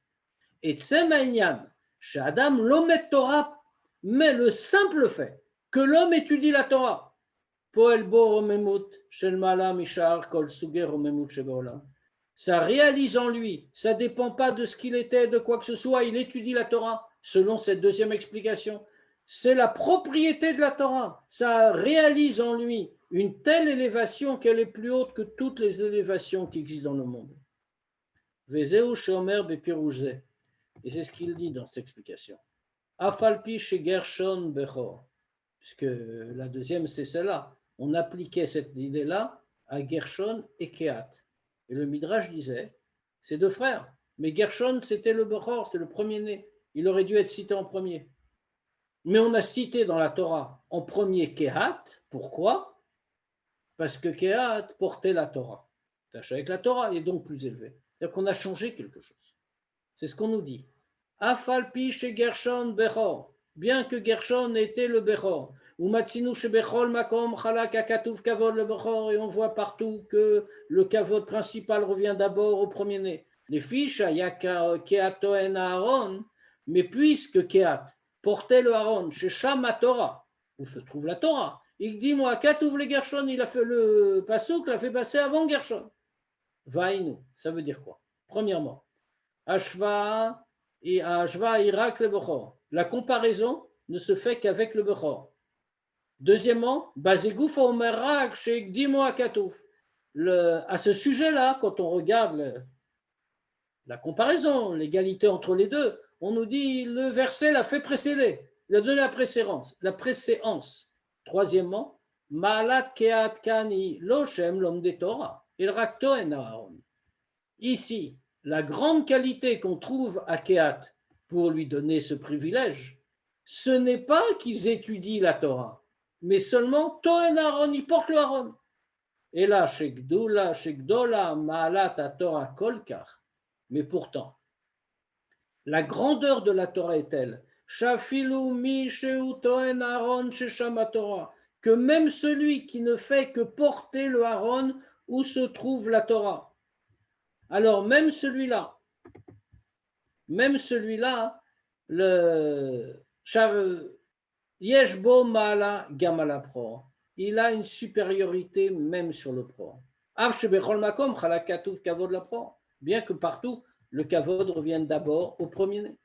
Et Tsemaïnian, chez Adam, l'omet Torah, mais le simple fait que l'homme étudie la Torah, Poel Bo Romemut, Shel Mala Mishar, Kol Suge Romemut Shebolam. Ça réalise en lui, ça ne dépend pas de ce qu'il était, de quoi que ce soit, il étudie la Torah, selon cette deuxième explication. C'est la propriété de la Torah, ça réalise en lui une telle élévation qu'elle est plus haute que toutes les élévations qui existent dans le monde. Vezeu Shomer Bepirouzé, et c'est ce qu'il dit dans cette explication. Afalpi chez Gershon Bechor, puisque la deuxième c'est celle-là, on appliquait cette idée-là à Gershon et Kehat. Et le Midrash disait, c'est deux frères, mais Gershon c'était le Bechor, c'est le premier-né, il aurait dû être cité en premier. Mais on a cité dans la Torah en premier Kehat, pourquoi? Parce que Kehat portait la Torah. Tâche avec la Torah, il est donc plus élevé. C'est-à-dire qu'on a changé quelque chose. C'est ce qu'on nous dit. Afalpi chez Gershon Bechor, bien que Gershon était le Bechor. Ou Matsinu chez Bechol Makom Chalak Akatuf Kavod le Bechor, et on voit partout que le Kavod principal revient d'abord au premier-né. Les fiches, Yaka Keatoen Aaron, mais puisque Keat portait le Aaron chez Shama Torah, où se trouve la Torah, il dit moi Akatuf le Gershon, il a fait le Passouk, l'a fait passer avant Gershon. Vainu, ça veut dire quoi? Premièrement, Ashva Irak le Bechor. La comparaison ne se fait qu'avec le Bechor. Deuxièmement, Bazegouf Omerak chez Gdimo Akatouf. À ce sujet-là, quand on regarde la comparaison, l'égalité entre les deux, on nous dit le verset l'a fait précéder, il a donné la préséance. Troisièmement, Maalat Keat Kani Loshem l'homme des Torah. Il rakto en Aaron. Ici, la grande qualité qu'on trouve à Kehat pour lui donner ce privilège, ce n'est pas qu'ils étudient la Torah, mais seulement Toen Aaron, ils portent le Aaron. Et là, chez Gdola, Maalat Torah Kolkar, mais pourtant, la grandeur de la Torah est telle, Shafilu mi sheu Toen Aaron sheshama Torah, que même celui qui ne fait que porter le Aaron où se trouve la Torah. Alors même celui-là, le Yeshbo Mala Gamala Pro, il a une supériorité même sur le Pro. Bien que partout, le Kavod revienne d'abord au premier-né.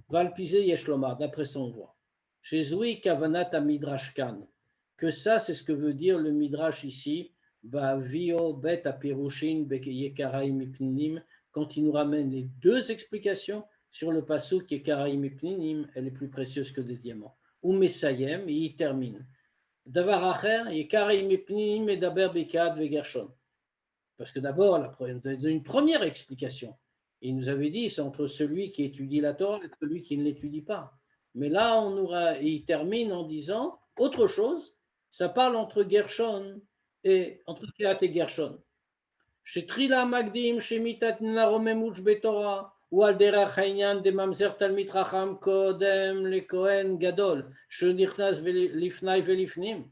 Valpizé Yeshlomar, d'après ça on voit. Chez Zoui Kavanat à Midrash Kan, que ça c'est ce que veut dire le Midrash ici, Vio Bet Apirushin Yekaraim Ipninim, quand il nous ramène les deux explications sur le pasuk Yekaraim Ipninim, elle est plus précieuse que des diamants. Ou Mesayem, et il termine. Davar Acher, Yekaraim Ipninim et Daber Bekad Vegershon. Parce que d'abord, il nous avait donné une première explication. Il nous avait dit c'est entre celui qui étudie la Torah et celui qui ne l'étudie pas. Mais là, il termine en disant autre chose, ça parle entre Gershon et entre Kehat et Gershon. Chez Trila Magdim, chez Mitat Naromemouch Betorah, ou al derach hainyan de Mamzer Talmid Racham Kodem le Kohen Gadol, chez Nirnas Lifnai Velifnim.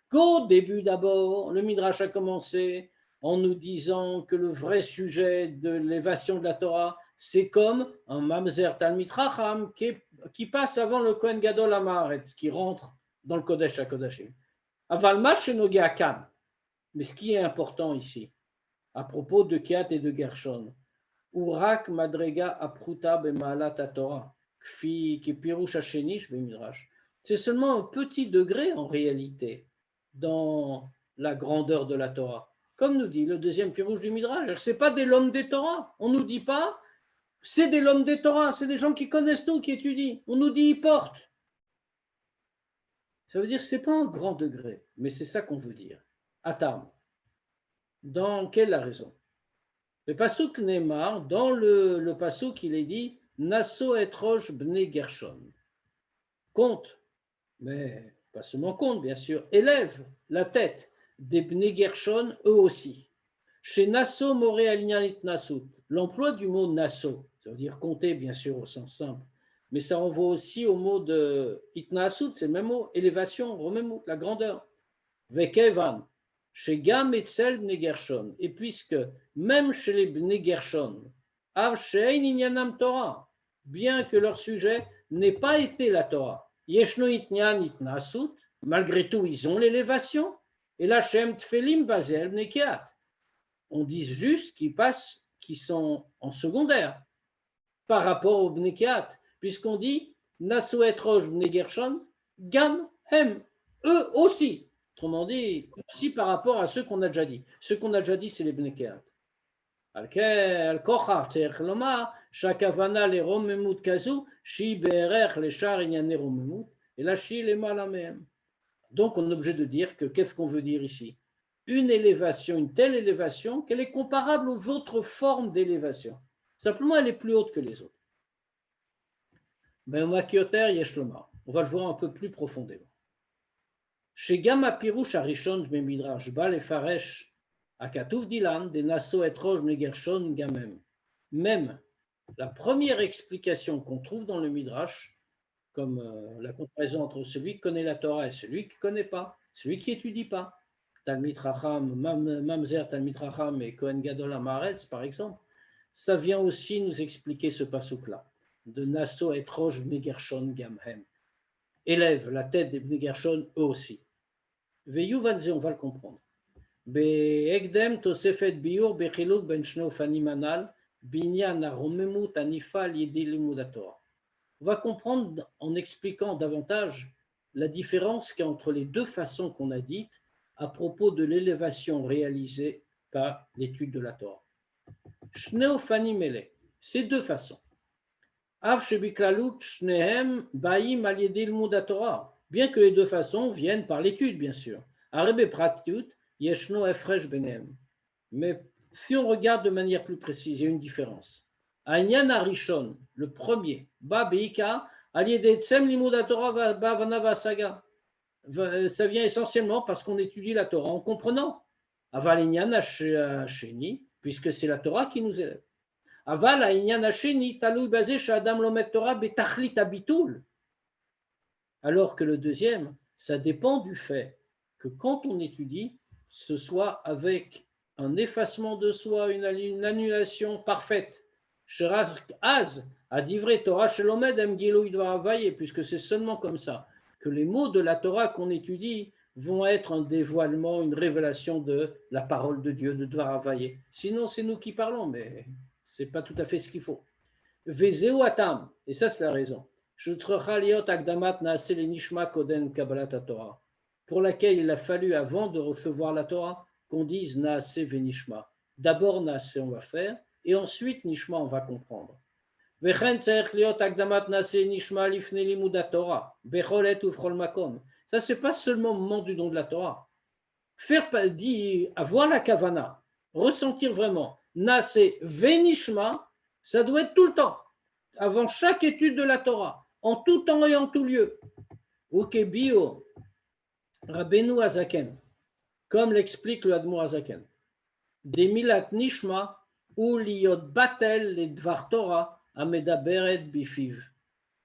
Qu'au début d'abord, le Midrash a commencé en nous disant que le vrai sujet de l'élévation de la Torah, c'est comme un Mamzer Talmid Racham qui passe avant le Kohen Gadol Amaretz, qui rentre dans le Kodesh HaKodashim. Aval Mash Nogi Akan. Mais ce qui est important ici, à propos de Kehat et de Gershon, Urak Madrega Apruta Bemaalat Torah, Kfi ki pirouche hachenish bemidrash. C'est seulement un petit degré en réalité dans la grandeur de la Torah. Comme nous dit le deuxième pirouche du Midrash, ce n'est pas des l'homme des Torah. On ne nous dit pas, c'est des l'homme des Torah, c'est des gens qui connaissent tout, qui étudient. On nous dit, ils portent. Ça veut dire que ce n'est pas un grand degré, mais c'est ça qu'on veut dire. Atam. Dans quelle la raison? Le Pasuk Neymar, dans le Pasuk, il est dit Naso et Rosh bnei Gershon. Compte, mais pas seulement compte, bien sûr, élève la tête des bnei Gershon, eux aussi. Chez Naso Moré Alinyanit Nasut, l'emploi du mot Naso, ça veut dire compter, bien sûr, au sens simple, mais ça renvoie aussi au mot de Itnasut, c'est le même mot, élévation, rememut, la grandeur. Vekevan, chez Gam et Tsel bnei Gershon, et puisque même chez les bnei Gershon, Av she'ein inyanam Torah, bien que leur sujet n'ait pas été la Torah, Yeshno itnyan itnasut, malgré tout ils ont l'élévation, et la Shem tfelim bazel bnei Kehat. On dit juste qu'ils sont en secondaire par rapport aux bnei Kehat, puisqu'on dit Naso et Rosh bnei Gershon, Gam hem, eux aussi. Autrement dit, aussi par rapport à ceux qu'on a déjà dit. Ceux qu'on a déjà dit, c'est les bnei Kehat. Al-Kocha, c'est-à-dire lomar, Shakavana le romemut kazu, Shi be'erech le shar inyane romemut, et là, Shi le malamehem. Donc, on est obligé de dire que qu'est-ce qu'on veut dire ici? Une élévation, une telle élévation, qu'elle est comparable aux autres formes d'élévation. Simplement, elle est plus haute que les autres. Ben, Makioter Yeshloma. On va le voir un peu plus profondément. Chez Gamma Pirouche Arishon Midrash, Bal et Faresh, Akatouf Dilan, des Naso et Rosh Gershon Gamem. Même la première explication qu'on trouve dans le Midrash, comme la comparaison entre celui qui connaît la Torah et celui qui ne connaît pas, celui qui n'étudie pas, Talmid Racham, Mamzer Talmid Racham et Kohen Gadol Amaretz, par exemple, ça vient aussi nous expliquer ce passouk-là, de Naso et Rosh Gershon Gamem. Élève la tête des Bnei Gershon, eux aussi. Veyuvanze, on va le comprendre. Be'egdem tosefet biur bechiluk ben shne ofanim anal binyan haromemut anifal yedi limud haTorah. On va comprendre en expliquant davantage la différence qu'il y a entre les deux façons qu'on a dites à propos de l'élévation réalisée par l'étude de la Torah. Shne ofanim ele, ces deux façons. Av shebiklalut shnehem baim al yedi limud haTorah. Bien que les deux façons viennent par l'étude, bien sûr. Arebe pratiut, yeshno efresh benem. Mais si on regarde de manière plus précise, il y a une différence. Ainyan arishon, le premier, ba beika, aliyedetsem limud Torah ba vanava saga. Ça vient essentiellement parce qu'on étudie la Torah en comprenant. Aval ainyan asheni, puisque c'est la Torah qui nous élève. Aval ainyan asheni, talou basé shadam lomet Torah betachlit abitul. Alors que le deuxième, ça dépend du fait que quand on étudie, ce soit avec un effacement de soi, une annulation parfaite. Az, à divrei Torah shelomed em gilui dvaravaye, puisque c'est seulement comme ça que les mots de la Torah qu'on étudie vont être un dévoilement, une révélation de la parole de Dieu, de dvaravaye. Sinon, c'est nous qui parlons, mais ce n'est pas tout à fait ce qu'il faut. Vezeu atam, et ça c'est la raison. Pour laquelle il a fallu, avant de recevoir la Torah, qu'on dise Naase venishma. D'abord Naase on va faire, et ensuite Nishma on va comprendre. Ça, c'est pas seulement au moment du don de la Torah. Faire dire, avoir la kavana, ressentir vraiment Naase venishma, ça doit être tout le temps, avant chaque étude de la Torah, en tout temps et en tout lieu. Ukebio, Rabbeinu Azaken, comme l'explique le Admor Azaken. Des milat nishma ou liot batel le dvar Torah amedaberet bifiv.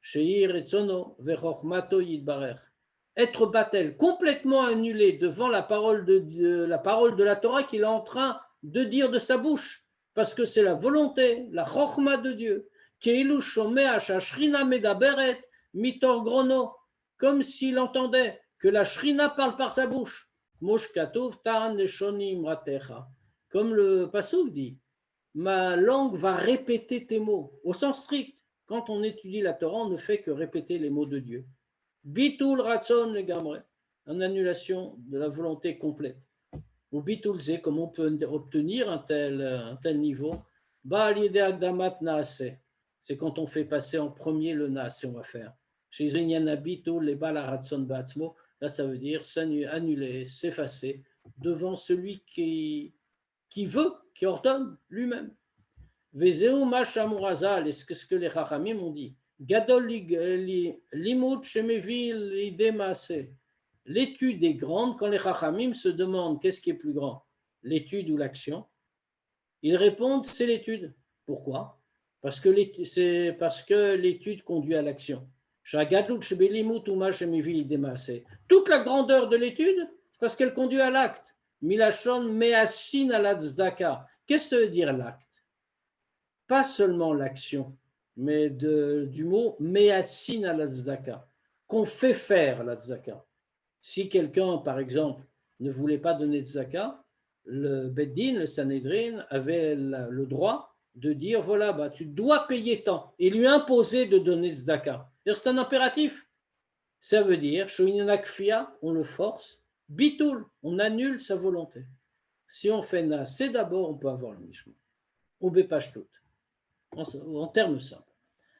Sheir etzono vechochmato yidbarer. Être batel, complètement annulé devant la parole de la Torah qu'il est en train de dire de sa bouche, parce que c'est la volonté, la chochma de Dieu. Comme s'il entendait que la shrina parle par sa bouche. Comme le pasuk dit, ma langue va répéter tes mots, au sens strict. Quand on étudie la Torah, on ne fait que répéter les mots de Dieu. Bitul Ratzon le Gamre, en annulation de la volonté complète. Ou Bitul Ze, comment on peut obtenir un tel niveau? Baal Yede Agdamat Naase, c'est quand on fait passer en premier le Naase, on va faire. Chez Zenyana Bitul le Baal Ratzon Batzmo, là ça veut dire s'annuler, s'effacer devant celui qui veut, qui ordonne lui-même. Vezeu Mashamurazal, est-ce que les Chachamim ont dit? Gadol limut shemevi lidemase. L'étude est grande quand les Chachamim se demandent qu'est-ce qui est plus grand, l'étude ou l'action. Ils répondent c'est l'étude. Pourquoi? Parce que l'étude conduit à l'action. Toute la grandeur de l'étude, c'est parce qu'elle conduit à l'acte. Milachon measin ala tzedaka. Qu'est-ce que ça veut dire l'acte? Pas seulement l'action, mais du mot measin ala tzedaka, qu'on fait faire la tzedaka. Si quelqu'un, par exemple, ne voulait pas donner de tzedaka, le Beddin, le Sanhedrin, avait le droit de dire voilà, bah, tu dois payer tant, et lui imposer de donner de tzedaka. C'est un impératif. Ça veut dire, shoinanakfia, on le force, bitul, on annule sa volonté. Si on fait na, c'est d'abord, on peut avoir le mishma. Ou bepashtut, en termes simples.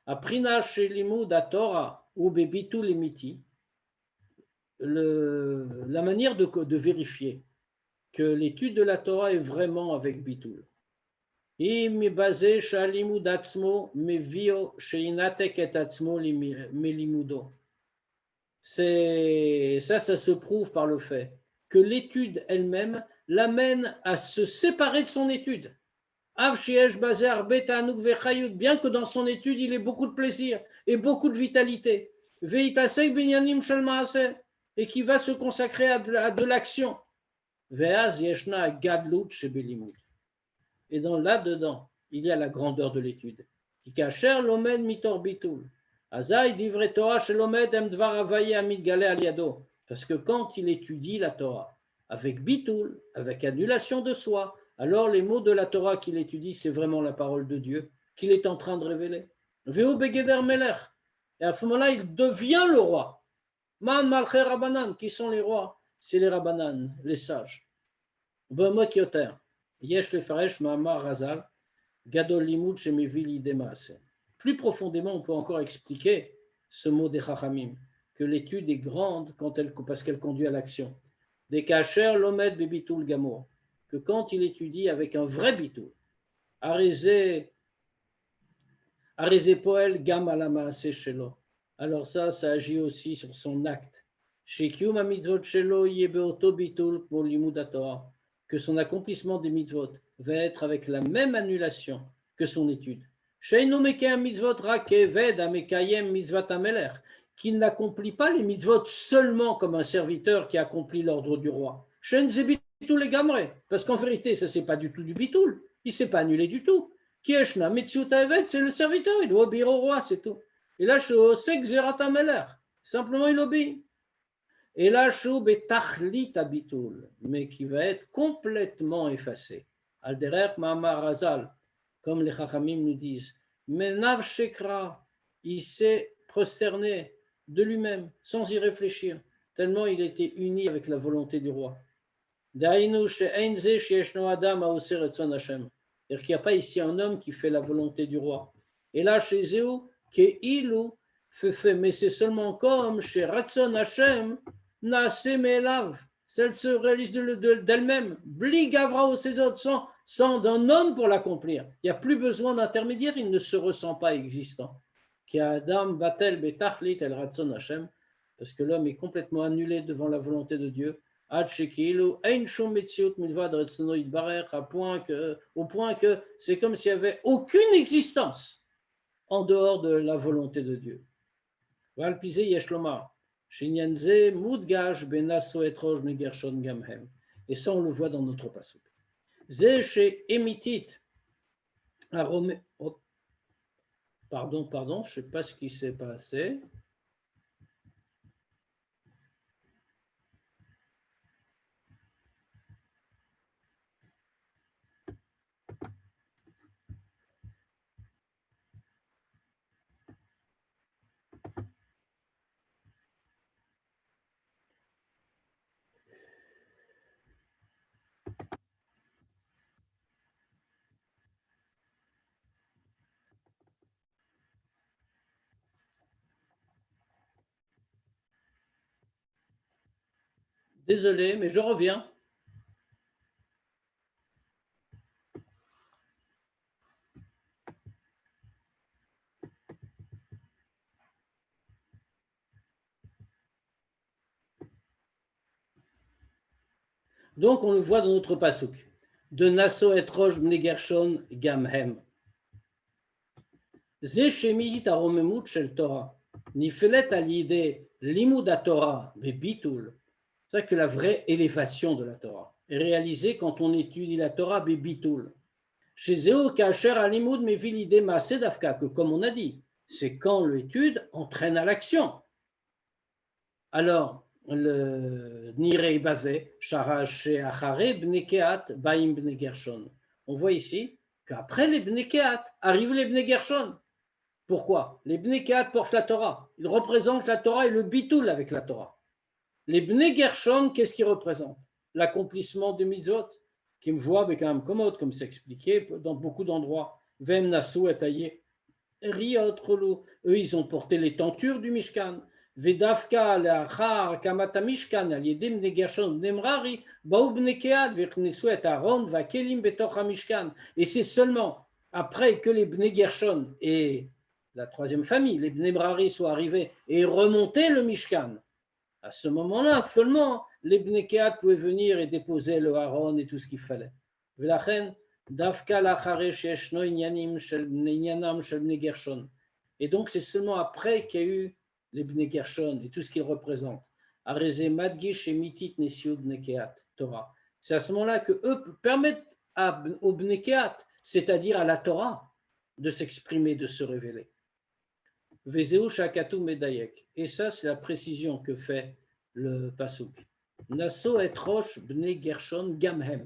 Aprina shelimud Torah ou bebitul emiti, la manière de vérifier que l'étude de la Torah est vraiment avec bitul. Ça se prouve par le fait que l'étude elle-même l'amène à se séparer de son étude. Bien que dans son étude, il ait beaucoup de plaisir et beaucoup de vitalité. Et qui va se consacrer à de l'action. Et là-dedans, il y a la grandeur de l'étude. Parce que quand il étudie la Torah avec bitul, avec annulation de soi, alors les mots de la Torah qu'il étudie, c'est vraiment la parole de Dieu qu'il est en train de révéler. Et à ce moment-là, il devient le roi. Man malché Rabbanan, qui sont les rois? C'est les Rabbanan, les sages. B'mokyoter, yesh lefaresh ma'amar razal, gadol limud shemevi lidemaase. Plus profondément, on peut encore expliquer ce mot des Chachamim, que l'étude est grande parce qu'elle conduit à l'action. Des kacher lomed bebitul gamour, que quand il étudie avec un vrai bitul, arizé poel gam alama shelo. Alors ça agit aussi sur son acte. Que son accomplissement des mitzvot va être avec la même annulation que son étude. Qu'il n'accomplit pas les mitzvot seulement comme un serviteur qui accomplit l'ordre du roi. Parce qu'en vérité, ça c'est pas du tout du bitoul. Il ne s'est pas annulé du tout. C'est le serviteur, il doit obéir au roi, c'est tout. Et là, simplement il obéit. Et là, mais qui va être complètement effacé. Alderer Ma'amar Razal, comme les Chachamim nous disent, mais Nav Shekra, il s'est prosterné de lui-même, sans y réfléchir, tellement il était uni avec la volonté du roi. C'est-à-dire qu'il n'y a pas ici un homme qui fait la volonté du roi. Et là, chez Zéou, Ke'ilu fait, mais c'est seulement comme chez Ratzon Hashem, Naase Me'elav. Celle se réalise d'elle-même, Bli Gavra ou ses autres, sans d'un homme pour l'accomplir. Il n'y a plus besoin d'intermédiaire, il ne se ressent pas existant. Ki Adam Batel Betachlit El Ratzon Hashem, parce que l'homme est complètement annulé devant la volonté de Dieu. Au point que c'est comme s'il n'y avait aucune existence en dehors de la volonté de Dieu. Et ça, on le voit dans notre passage. Pardon, je ne sais pas ce qui s'est passé. Désolé, mais je reviens. Donc, on le voit dans notre pasuk. De Nasso et Rosh bnei Gershon gamhem. Ze shemit aromemut shel Torah. Nifelet al yidei limud Torah bebitul. C'est vrai que la vraie élévation de la Torah est réalisée quand on étudie la Torah bebitul. Chez Zéo kacher alimud mevi l'idée maaseh dafka, que comme on a dit, c'est quand l'étude entraîne à l'action. Alors, le Nirei Bavé, Sharash Achare, Bnekeat, Baim Bne Gershon. On voit ici qu'après les Bnekeat arrivent les Bne Gershon. Pourquoi? Les Bnekeat portent la Torah. Ils représentent la Torah et le bitoul avec la Torah. Les Bne Gershon, qu'est-ce qu'ils représentent? L'accomplissement des mitzvot, qui me voient avec un commode, comme c'est expliqué dans beaucoup d'endroits. Vem Nassou et Taillé. Riot, Relou. Eux, ils ont porté les tentures du Mishkan. ודווקא לאחר הקמת המשכן על ידי בני גרשון ובני מררי באו בני קהת והכניסו את הארון והכלים בתוך המשכן. Et c'est seulement après que les bnei Gershon et la troisième famille, les bnei Merari, soient arrivés et remonté le Mishkan, à ce moment-là seulement les bnei Kehat pouvaient venir et déposer le Aaron et tout ce qu'il fallait. ולכן דווקא לאחרי שישנו עניינים של בני גרשון. Et donc c'est seulement après qu'il y a eu les Bnei Gershon et tout ce qu'ils représentent. Arezé Madgish et Mitit Nesiud Bnei Kehat Torah. C'est à ce moment-là que eux permettent aux Bnei Kehat, c'est-à-dire à la Torah, de s'exprimer, de se révéler. Vezeu Shakatu Medayek. Et ça, c'est la précision que fait le Pasuk. Nasso et Rosh Bnei Gershon Gamhem.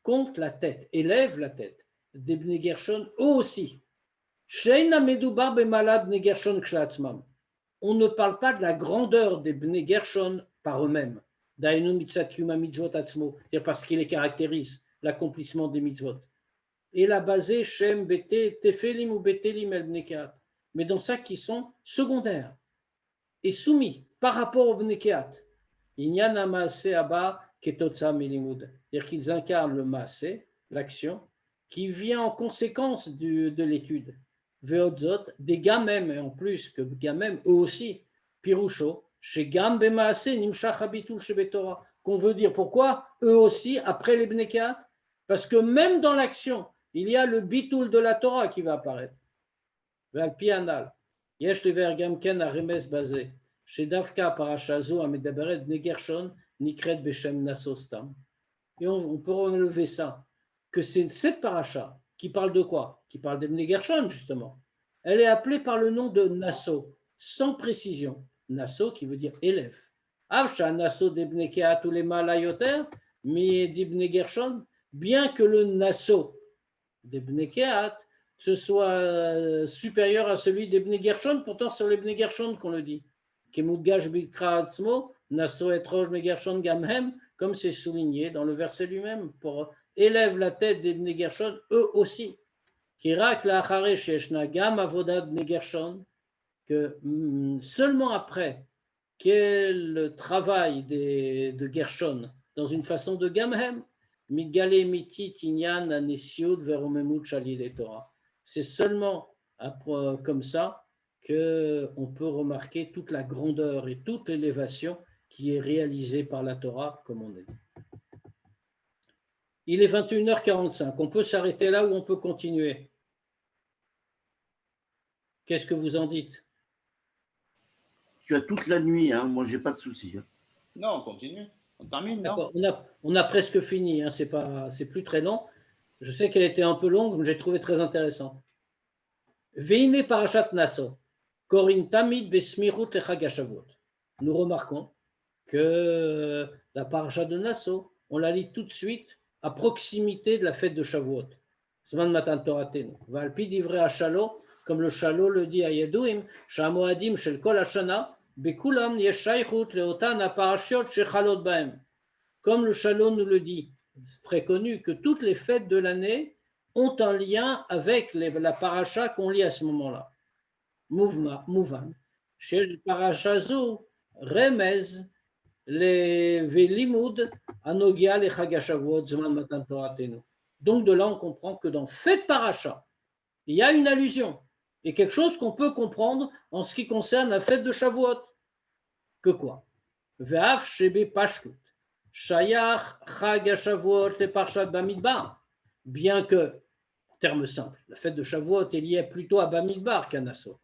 Compte la tête, élève la tête des Bnei Gershon, eux aussi. Sheina Medubar Bemalad Bnei Gershon Kshatzmam. On ne parle pas de la grandeur des Bnei Gershon par eux-mêmes, c'est-à-dire parce qu'ils les caractérisent, l'accomplissement des mitzvot. Et la basé Shem, Bete, Tefelim ou Betelim el Bnei Kehat, mais dans ça qui sont secondaires et soumis par rapport aux Bnei Kehat. Inyan Maaseh Abba Ketotza Milimud, c'est-à-dire qu'ils incarnent le Maaseh, l'action, qui vient en conséquence de l'étude. Veotzot, des gamem, et en plus que gamem, eux aussi, Pirusho, chez Gam Bemaase, Nimshach Habitul Shebetorah, qu'on veut dire pourquoi eux aussi, après les Bnei Kehat, parce que même dans l'action, il y a le bitul de la Torah qui va apparaître. Valpi Anal, Yesh Lever Gamken a Remes Bazé, chez Davka Parashazo a Medaberet Bnei Gershon, Nikret Beshem Nasostam. Et on peut relever ça, que c'est cette paracha qui parle de quoi? Qui parle des Bnei Gershon, justement. Elle est appelée par le nom de Nasso, sans précision. Nasso qui veut dire élève. Avsha Nasso des Bnei Kehat ou les Malayoter, mais des Bnei Gershon, bien que le Nasso des Bnei Kehat ce soit supérieur à celui des Bnei Gershon, pourtant c'est sur les Bnei Gershon qu'on le dit. Kemudgash Bikra Atzmo, Nasso et Rosh Bnei Gershon Gamhem, comme c'est souligné dans le verset lui-même, pour élève la tête des Bnei Gershon, eux aussi. Kirak la Achare Sheshna Gam Avodat Bnei Gershon, que seulement après quel travail de Gershon dans une façon de Gamhem, Migale Mitit Inyan Anesiud Veromemut Shalil Torah. C'est seulement comme ça qu'on peut remarquer toute la grandeur et toute l'élévation qui est réalisée par la Torah, comme on a dit. Il est 21h45. On peut s'arrêter là ou on peut continuer? Qu'est-ce que vous en dites? Tu as toute la nuit, hein. Moi, j'ai pas de souci. Hein. Non, on continue. On termine, non? On a presque fini. Hein. C'est plus très long. Je sais qu'elle était un peu longue, mais j'ai trouvé très intéressante. Veine parashat Nasso, Korin Tamid besmirut lechag Shavuot. Nous remarquons que la parashat de Nasso, on la lit tout de suite à proximité de la fête de Shavuot. Zman Matan Toratenu. Valpi divrei Hashalo, comme le Shalo le dit à Yeduim, Shamoadim shel kol hashana, bekulam yesh shaychut leotan aparashiot shechalot bahem. Comme le Shalo nous le dit, c'est très connu que toutes les fêtes de l'année ont un lien avec la paracha qu'on lit à ce moment-là. Mouvan. Chez paracha zo, remez, les Velimud, Anogia, les Chagashavuot, Zman Matan Toratenu. Donc de là, on comprend que dans Fête Paracha, il y a une allusion et quelque chose qu'on peut comprendre en ce qui concerne la fête de Shavuot. Que quoi? Ve'af shebe pashkut, shayach chag Shavuot le parshat Bamidbar. Bien que, en termes simples, la fête de Shavuot est liée plutôt à Bamidbar qu'à Nassau.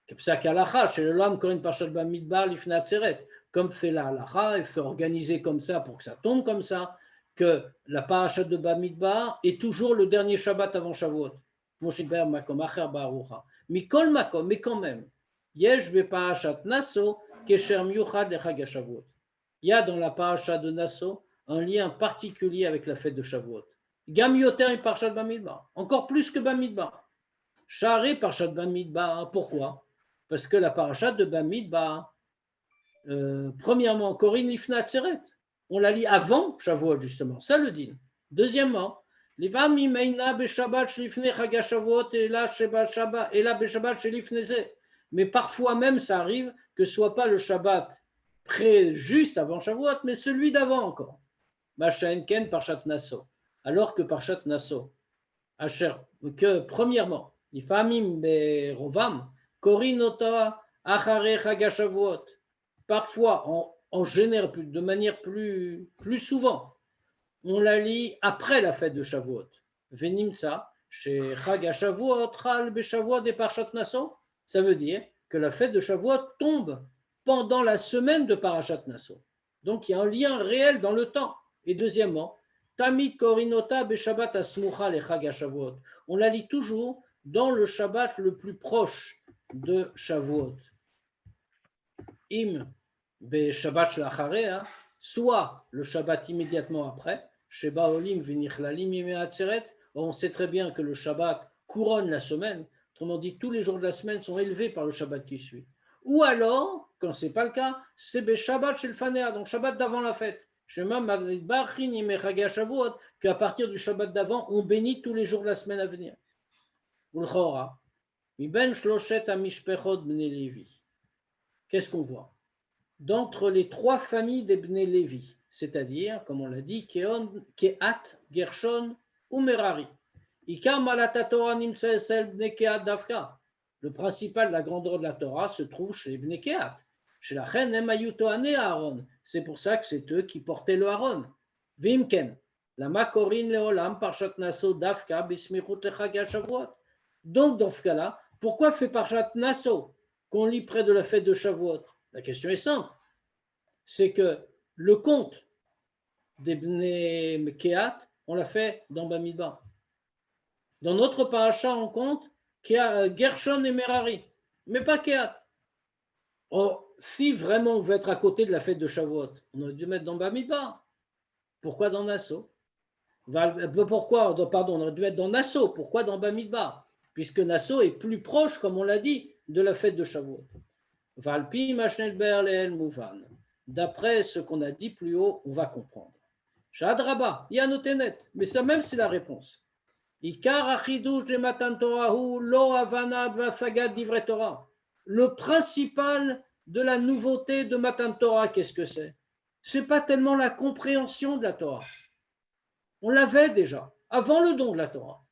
Kepsak halacha, chez le lam, quand une parshat Bamidbar, l'ifna tzeret, comme fait la halacha, il faut organiser comme ça pour que ça tombe comme ça, que la parachat de Bamidbar est toujours le dernier Shabbat avant Shavuot. Mikol makom, mais quand même, yesh beparashat Nassau kesher miyuchad lechag haShavuot. Il y a dans la parachat de Nassau un lien particulier avec la fête de Shavuot. Gam yoter et parashat Bamidbar, encore plus que Bamidbar. Charé parashat Bamidbar, pourquoi? Parce que la parachat de Bamidbar, premièrement, Corinne Lifna Tseret, on la lit avant Shavuot justement, ça le dit. Deuxièmement, mais parfois même ça arrive que ce ne soit pas le Shabbat juste avant Shavuot, mais celui d'avant encore. Ken Parshat Nassau. Alors que Parshat Nassau, que premièrement, Ifamim Berovam, Korinota Achare Chagashavuot. Parfois, en général, de manière plus souvent, on la lit après la fête de Shavuot. Venimtsa, chez Chag HaShavuot, Chal Beshavuot et Parshat Nassau. Ça veut dire que la fête de Shavuot tombe pendant la semaine de Parashat Nassau. Donc il y a un lien réel dans le temps. Et deuxièmement, Tamid Korinota Beshabbat Asmucha le Chag HaShavuot. On la lit toujours dans le Shabbat le plus proche de Shavuot. Im Beshabbat Shlacharea, soit le Shabbat immédiatement après, Sheba Olim Vinichlalim Yimeatzeret. On sait très bien que le Shabbat couronne la semaine, autrement dit, tous les jours de la semaine sont élevés par le Shabbat qui suit. Ou alors, quand ce n'est pas le cas, c'est Shabbat chez le Fanea, donc Shabbat d'avant la fête. Shema Madrid Bachin Yimechaga Shavuot, qu'à partir du Shabbat d'avant, on bénit tous les jours de la semaine à venir. Ulchora, Miben Shloshet Amishpechot Bnei Levi. Qu'est-ce qu'on voit? D'entre les trois familles des Bnei Levi, c'est-à-dire, comme on l'a dit, Kehat, Gershon ou Merari. Le principal de la grandeur de la Torah se trouve chez les Bnei Kehat. Chez la reine Emayutoane Aaron. C'est pour ça que c'est eux qui portaient le Aaron. Vimken, la Makorin Leolam, Parshat Nassau, Dafka, Bismichut Lechag HaShavuot. Donc, dans ce cas-là, pourquoi fait Parshat Nassau qu'on lit près de la fête de Shavuot? La question est simple. C'est que le conte des Bnei Kehat, on l'a fait dans Bamidbar. Dans notre paracha, on compte Gershon et Merari, mais pas Kehat. Or, si vraiment on veut être à côté de la fête de Shavuot, on aurait dû mettre dans Bamidbar. Pourquoi dans Nassau? Pourquoi, pardon, on aurait dû mettre dans Nassau. Pourquoi dans Bamidbar? Puisque Nassau est plus proche, comme on l'a dit, de la fête de Shavuot. Valpi Mashnel Berlel Mouvan. D'après ce qu'on a dit plus haut, on va comprendre. Shadraba, il y a noté net, mais ça même c'est la réponse. Ikar achidush de Matan Torahu lo avanad vasagad divre Torah. Le principal de la nouveauté de Matan Torah, qu'est-ce que c'est? C'est pas tellement la compréhension de la Torah. On l'avait déjà avant le don de la Torah.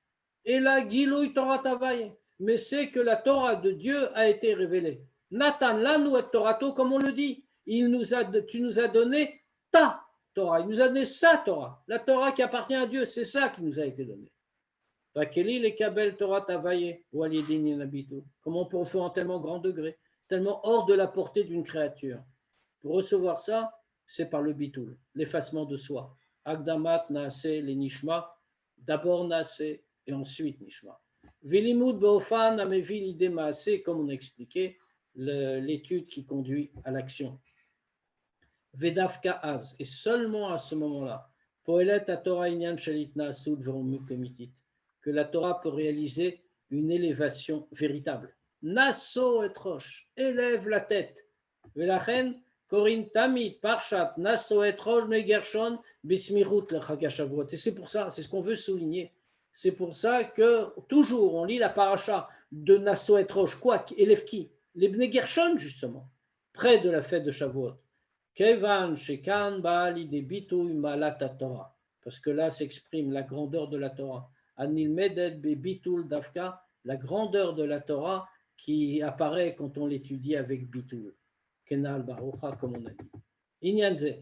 Et la Gilouï Torah Tavaye, mais c'est que la Torah de Dieu a été révélée. Nathan lanu et Torato, comme on le dit, tu nous as donné ta Torah, il nous a donné sa Torah, la Torah qui appartient à Dieu, c'est ça qui nous a été donné. Comment on peut en faire en tellement grand degré, tellement hors de la portée d'une créature? Pour recevoir ça, c'est par le bitoul, l'effacement de soi. Agdamat naase les nishma, d'abord naase et ensuite nishma. Velimud beofan amevi l'idée maase, comme on a expliqué, l'étude qui conduit à l'action. Vedafka az, et seulement à ce moment-là, poelet a Torah inyan shalitna asud veromukomitit, que la Torah peut réaliser une élévation véritable. Nasso et roche, élève la tête. Velachen korin tamid parshat nasso et roche me gershon bismirut le chag HaShavuot. Et c'est pour ça, c'est ce qu'on veut souligner. C'est pour ça que toujours on lit la paracha de Nasso et roche. Quoi? Élève qui? Les Bnei Gershon, justement, près de la fête de Shavuot. Kevan shekan ba'ali de bituy malat Torah. Parce que là s'exprime la grandeur de la Torah. Anil medet be bitul dafka, la grandeur de la Torah qui apparaît quand on l'étudie avec bitul. Kenal barucha, comme on a dit. Inyanze,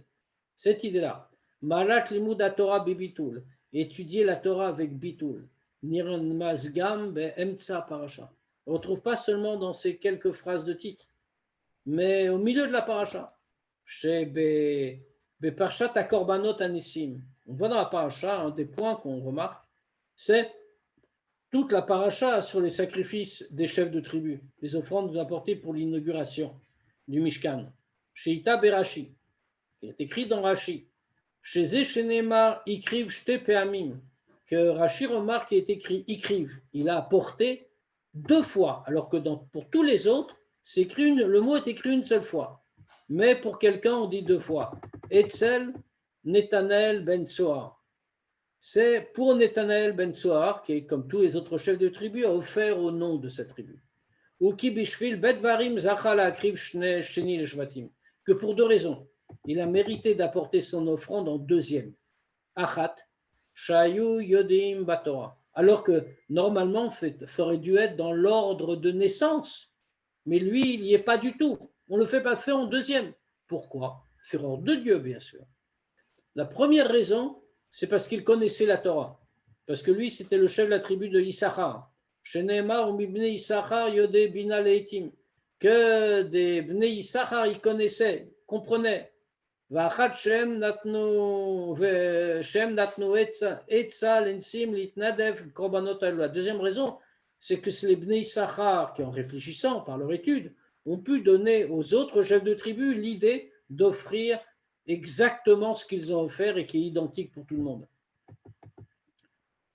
cette idée-là. Malat limud Torah be bitul, étudier la Torah avec bitul. Niran mazgam be emtsa parasha. On ne retrouve pas seulement dans ces quelques phrases de titre, mais au milieu de la paracha. Chez Parashat HaKorbanot Anissim. On voit dans la paracha, un des points qu'on remarque, c'est toute la paracha sur les sacrifices des chefs de tribu, les offrandes apportées pour l'inauguration du Mishkan. Chez Ita Berashi, il est écrit dans Rashi. Chez Zeshenema Ikriv Shte Peamim, que Rashi remarque qu'il est écrit Ikriv, il a apporté 2 fois, alors que pour tous les autres, le mot est écrit une seule fois. Mais pour quelqu'un, on dit 2 fois. Etzel Netanael ben Tsoar. C'est pour Netanael ben Tsoar, qui est comme tous les autres chefs de tribu, a offert au nom de sa tribu. Ou ki bishvil bedvarim zachal akriv sheni shvatim. Que pour 2 raisons. Il a mérité d'apporter son offrande en 2e. Achat, shayu yodim batora. Alors que normalement, ça aurait dû être dans l'ordre de naissance. Mais lui, il n'y est pas du tout. On ne le fait pas faire en 2e. Pourquoi? Fureur de Dieu, bien sûr. La première raison, c'est parce qu'il connaissait la Torah. Parce que lui, c'était le chef de la tribu de Issachar. Sheneemar umibnei Issachar yodé bina leitim. Que des bnei Issachar, ils connaissaient, comprenaient. Va'achat shem natnu etza lensim litnadev korbanot halu. La deuxième raison, c'est que c'est les bnei Issachar qui, en réfléchissant par leur étude, ont pu donner aux autres chefs de tribu l'idée d'offrir exactement ce qu'ils ont offert et qui est identique pour tout le monde.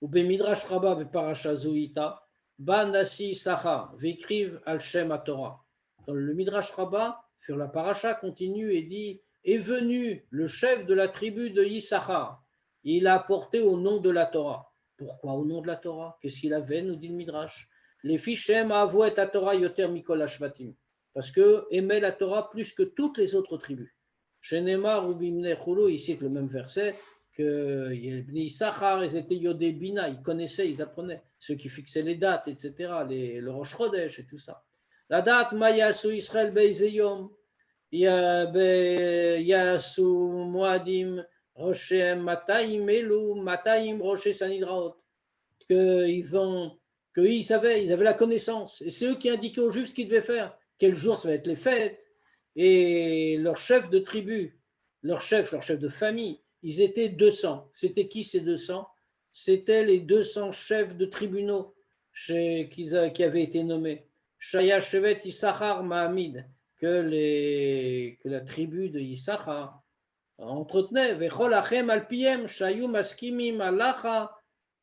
Ou Midrash Rabbah beparasha zoïta, ba nasi Issachar vekriv al shem Torah. Dans le Midrash Rabbah, sur la paracha, continue et dit: est venu le chef de la tribu de Issachar, il a apporté au nom de la Torah. Pourquoi au nom de la Torah? Qu'est-ce qu'il avait, nous dit le Midrash? Les fichem avouet à Torah yoter mikol hashvatim. Parce que aimait la Torah plus que toutes les autres tribus. Shenemar ou bimne chulu, ici c'est le même verset, que les Issachar, ils étaient yodé bina, ils connaissaient, ils apprenaient, ceux qui fixaient les dates, etc., le Rosh Chodesh et tout ça. La date mayasu Israël beizeyom, yasu moadim roshem mataim elu mataim roshe sanidraot. Ils avaient la connaissance, et c'est eux qui indiquaient aux Juifs ce qu'ils devaient faire. Quel jour ça va être les fêtes? Et leur chef de tribu, leur chef de famille, ils étaient 200. C'était qui ces 200? C'était les 200 chefs de tribunaux qui avaient été nommés. Shaya Shevet Issachar Mahamid, que la tribu de Issachar entretenait. Vechol achem alpiem, shayu maskimim alacha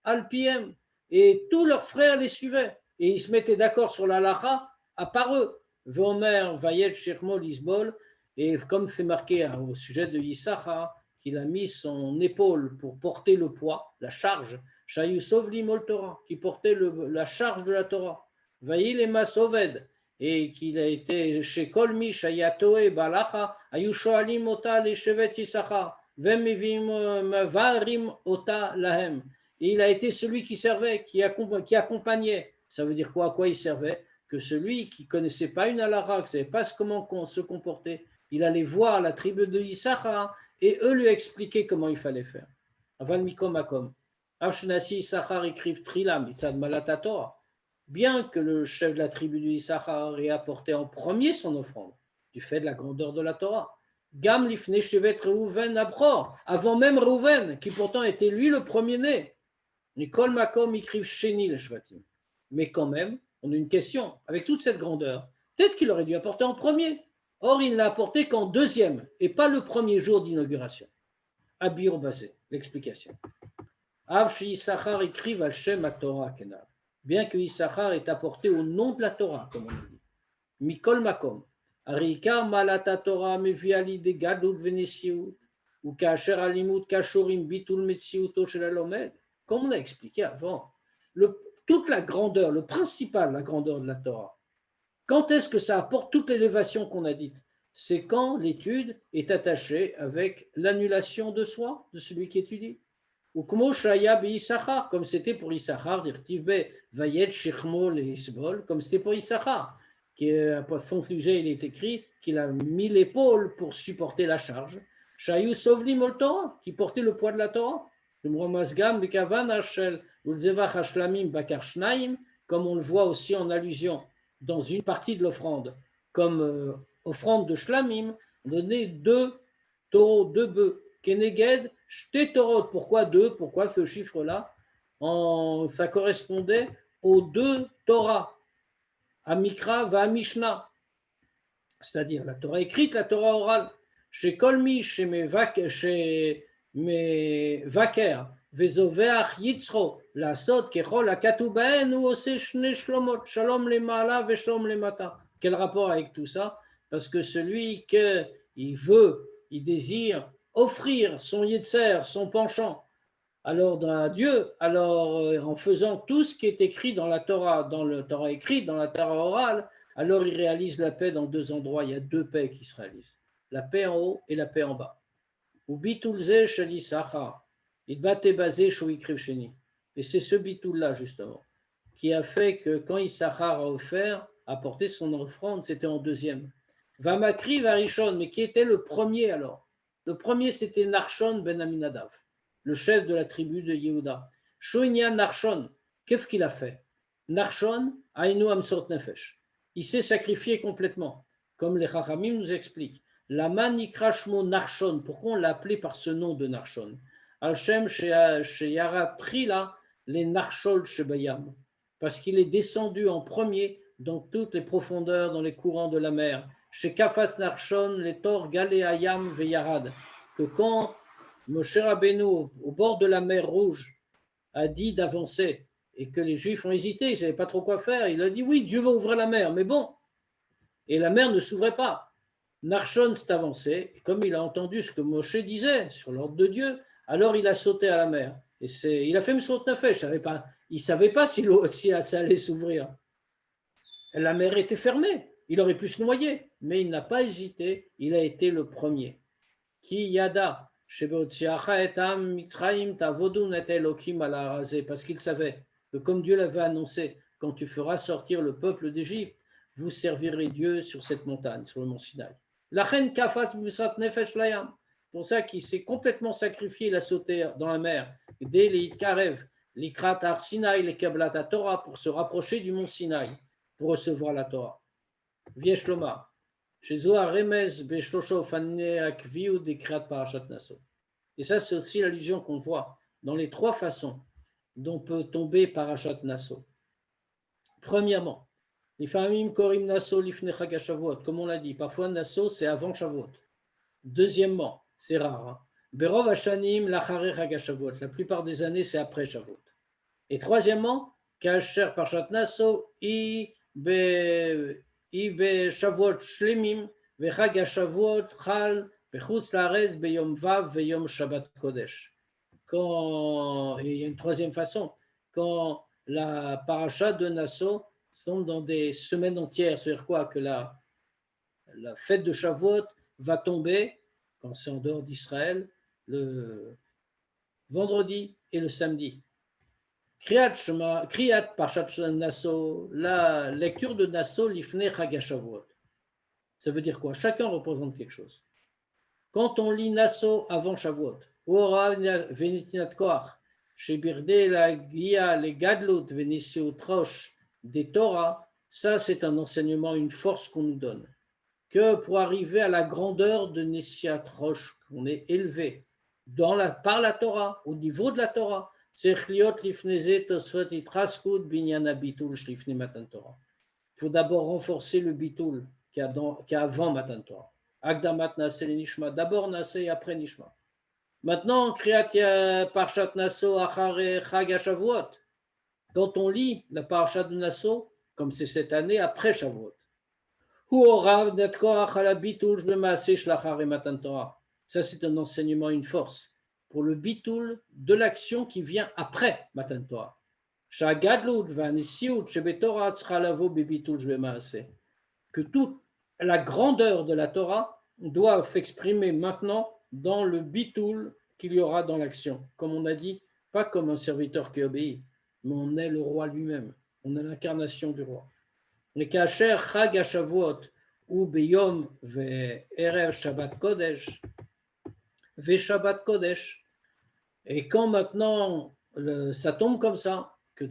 alpiem. Et tous leurs frères les suivaient. Et ils se mettaient d'accord sur l'alacha à part eux. Vomer Vayet Shirmo Lisbol, et comme c'est marqué au sujet de Issachar, qu'il a mis son épaule pour porter le poids, la charge, Shayu Sovli Mol Torah, qui portait la charge de la Torah, Vaïl Ema Soved, et qu'il a été chez Kolmi, Shayatoe Balacha, Ayushoalim Ota Leshevet Issachar, Vemivim Varim Ota Lahem. Et il a été celui qui servait, qui accompagnait. Ça veut dire quoi? À quoi il servait? Que celui qui ne connaissait pas une halakha, qui ne savait pas comment se comporter, il allait voir la tribu de Issachar et eux lui expliquaient comment il fallait faire. Aval mikom akom. Avshnasi Issachar écrivent trilam, itzad malata Torah. Bien que le chef de la tribu de Issachar ait apporté en premier son offrande, du fait de la grandeur de la Torah. Gam lifne shevet Reuven abror, avant même Reuven, qui pourtant était lui le premier-né. Nikol makom écrivent sheni le shvatim. Mais quand même, on a une question. Avec toute cette grandeur, peut-être qu'il aurait dû apporter en premier. Or, il ne l'a apporté qu'en 2e, et pas le premier jour d'inauguration. Abir Basé, l'explication. Avshi Issachar écrive al Shem Torah Kenal. Bien que Issachar est apporté au nom de la Torah, comme on dit. Mikol Makom. Arikar Malata Torah meviali de Gadut Venesiut, ou Kacher Alimut Kashorim Bitul Metsiuto Shelalomed. Comme on a expliqué avant, toute la grandeur, la grandeur de la Torah. Quand est-ce que ça apporte toute l'élévation qu'on a dite? c'est quand l'étude est attachée avec l'annulation de soi, de celui qui étudie. Ou comme c'était pour Issachar, comme c'était pour Issachar, qui à son sujet il est écrit qu'il a mis l'épaule pour supporter la charge. Shayu Sovlim ol Torah, qui portait le poids de la Torah. Comme on le voit aussi en allusion dans une partie de l'offrande, comme offrande de Shlamim, on donnait 2 taureaux, 2 bœufs. Keneged, Shte Torot. Pourquoi 2? Pourquoi ce chiffre-là? Ça correspondait aux 2 Torah, à Mikra va à Mishnah, c'est-à-dire la Torah écrite, la Torah orale. Chez Kolmi, chez mes vaker, Vezoveach Yitzro, la Sot, Kechol, la Katoubaen, ou aussi Shne Shlomot, Shalom le Mala, Veshlom le Mata. Quel rapport avec tout ça? Parce que celui qu'il veut, il désire offrir son Yetzer, son penchant, alors à Dieu, alors en faisant tout ce qui est écrit dans la Torah écrite, dans la Torah orale, alors il réalise la paix dans 2 endroits. Il y a 2 paix qui se réalisent. La paix en haut et la paix en bas. Ou bitulze shel Issachar, il battait basé shouikriv sheni. Et c'est ce bitoul-là, justement, qui a fait que quand Issachar a offert, apporté son offrande, c'était en 2e. Vamakri varishon, mais qui était le premier alors? Le premier, c'était Narshon ben Aminadav, le chef de la tribu de Yehuda. Shoinia Narshon, qu'est-ce qu'il a fait? Narshon, Ainu Amsot Nefesh. Il s'est sacrifié complètement, comme les Chachamim nous expliquent. Laman Nikrashmo Narshon, pourquoi on l'a appelé par ce nom de Narshon? Al-Shem Sheyara Trila, les Narshol Shebayam, parce qu'il est descendu en premier dans toutes les profondeurs, dans les courants de la mer. Chez Kafat Narshon, les Tor Galé Ayam Veyarad, que quand Moshe Rabbeinu, au bord de la mer Rouge, a dit d'avancer et que les Juifs ont hésité, ils ne savaient pas trop quoi faire, il a dit oui, Dieu va ouvrir la mer, mais bon. Et la mer ne s'ouvrait pas. Narshon s'est avancé, et comme il a entendu ce que Moshe disait sur l'ordre de Dieu, alors il a sauté à la mer. Et il a fait Msot Nefesh, il ne savait pas si ça allait s'ouvrir. La mer était fermée, il aurait pu se noyer, mais il n'a pas hésité, il a été le premier. Ki yada, parce qu'il savait que comme Dieu l'avait annoncé, quand tu feras sortir le peuple d'Égypte, vous servirez Dieu sur cette montagne, sur le mont Sinaï. La reine Kafat Musat Nefesh Layam, pour ça qu'il s'est complètement sacrifié, il a sauté dans la mer, dès les Karev, les Kratar Sinaï, les Kablat Torah, pour se rapprocher du mont Sinaï, pour recevoir la Torah. Viesh Lomar. Et ça, c'est aussi l'allusion qu'on voit dans les 3 façons dont peut tomber Parashat Naso. Premièrement, comme on l'a dit, parfois Naso c'est avant Shavuot. Deuxièmement, c'est rare, Berov Hashanim lachare Chag HaShavuot, la plupart des années c'est après Shavuot. Et troisièmement, Kasher Parashat Naso Shavuot Shlemim vechag HaShavuot Chal bechutz laaretz beyom vav veyom Shabbat Kodesh. Quand il y a une troisième façon, quand la paracha de Naso sont dans des semaines entières, c'est-à-dire quoi? Que la fête de Shavuot va tomber, quand c'est en dehors d'Israël, le vendredi et le samedi. Kriyat Parashat Naso, la lecture de Naso lifnei Chag HaShavuot. Ça veut dire quoi? Chacun représente quelque chose. Quand on lit Naso avant Shavuot, Ora venitinat koach, shebirdei la gia le gadlut venisiut rosh des Torah, ça c'est un enseignement, une force qu'on nous donne. Que pour arriver à la grandeur de Nesiat Rosh, qu'on est élevé par la Torah, au niveau de la Torah, c'est Chliot lifneze tosfot itraskut binyana bitul shlifne matan Torah. Il faut d'abord renforcer le bitul qui est avant Matan Torah. Akdamat Naseh le Nishma, d'abord Naseh et après Nishma. Maintenant, Kriyat Parshat Naso Achare Chag HaShavuot. Quand on lit la Parshat de Naso, comme c'est cette année, après Shavuot. Ça, c'est un enseignement, une force pour le bitul de l'action qui vient après Matan Torah. Que toute la grandeur de la Torah doit s'exprimer maintenant dans le bitoul qu'il y aura dans l'action. Comme on a dit, pas comme un serviteur qui obéit, mais on est le roi lui-même. On est l'incarnation du roi. Et kacher chag hashavuot ou beyom ve'erev Shabbat Kodesh ve'Shabbat Kodesh. Et quand maintenant ça tombe comme ça, que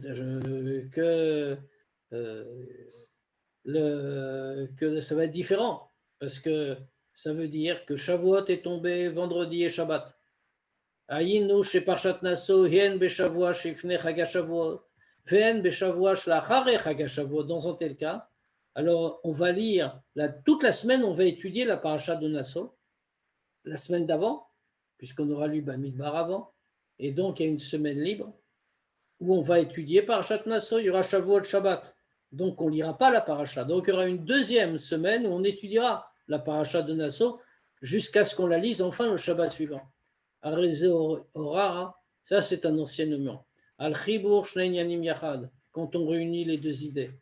ça va être différent, parce que ça veut dire que Shavuot est tombé vendredi et Shabbat. Ayinu chez Parshat Naso, hien beshavua shifne chagashavuot, ve'en beshavua shlachare chagashavuot. Dans un tel cas, alors on va lire toute la semaine, on va étudier la parasha de Naso, la semaine d'avant, puisqu'on aura lu Bamidbar avant, et donc il y a une semaine libre où on va étudier Parashat Naso, il y aura Shavuot Shabbat. Donc on ne lira pas la paracha. Donc il y aura une deuxième semaine où on étudiera la paracha de Naso jusqu'à ce qu'on la lise enfin le Shabbat suivant. Areze Ora, ça c'est un enseignement. Al-Chibur Shnei Yanim Yachad, quand on réunit les deux idées.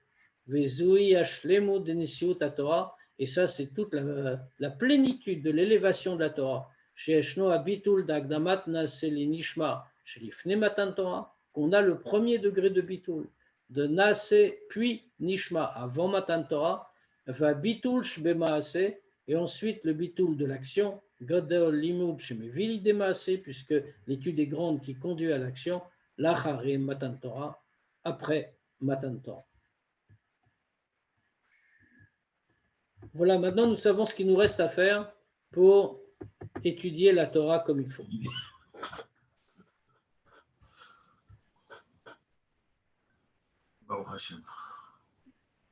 Vezui Ashlemu Denesiut Torah, et ça c'est toute la plénitude de l'élévation de la Torah. Chez Eshno Abitul Dagdamat Naseli Nishma, chez l'Ifne Matan Torah, qu'on a le premier degré de Bitul. De Nase puis Nishma avant Matan Torah, va Bitul Shbemaase, et ensuite le Bitul de l'action, Godel Limud Shemevili Demaase, puisque l'étude est grande qui conduit à l'action, Lachare Matan Torah, après Matan Torah. Voilà, maintenant nous savons ce qu'il nous reste à faire pour étudier la Torah comme il faut.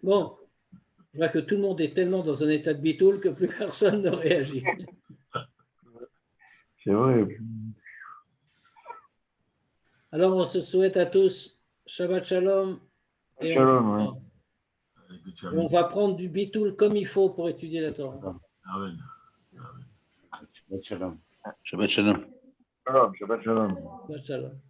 Bon, je vois que tout le monde est tellement dans un état de bitoul que plus personne ne réagit. C'est vrai. Alors, on se souhaite à tous Shabbat Shalom. Et Shalom, on va prendre du bitoul comme il faut pour étudier la Torah. Amen. Shabbat shalom. Shabbat shalom. Shalom, Shabbat Shalom. Shabbat Shalom.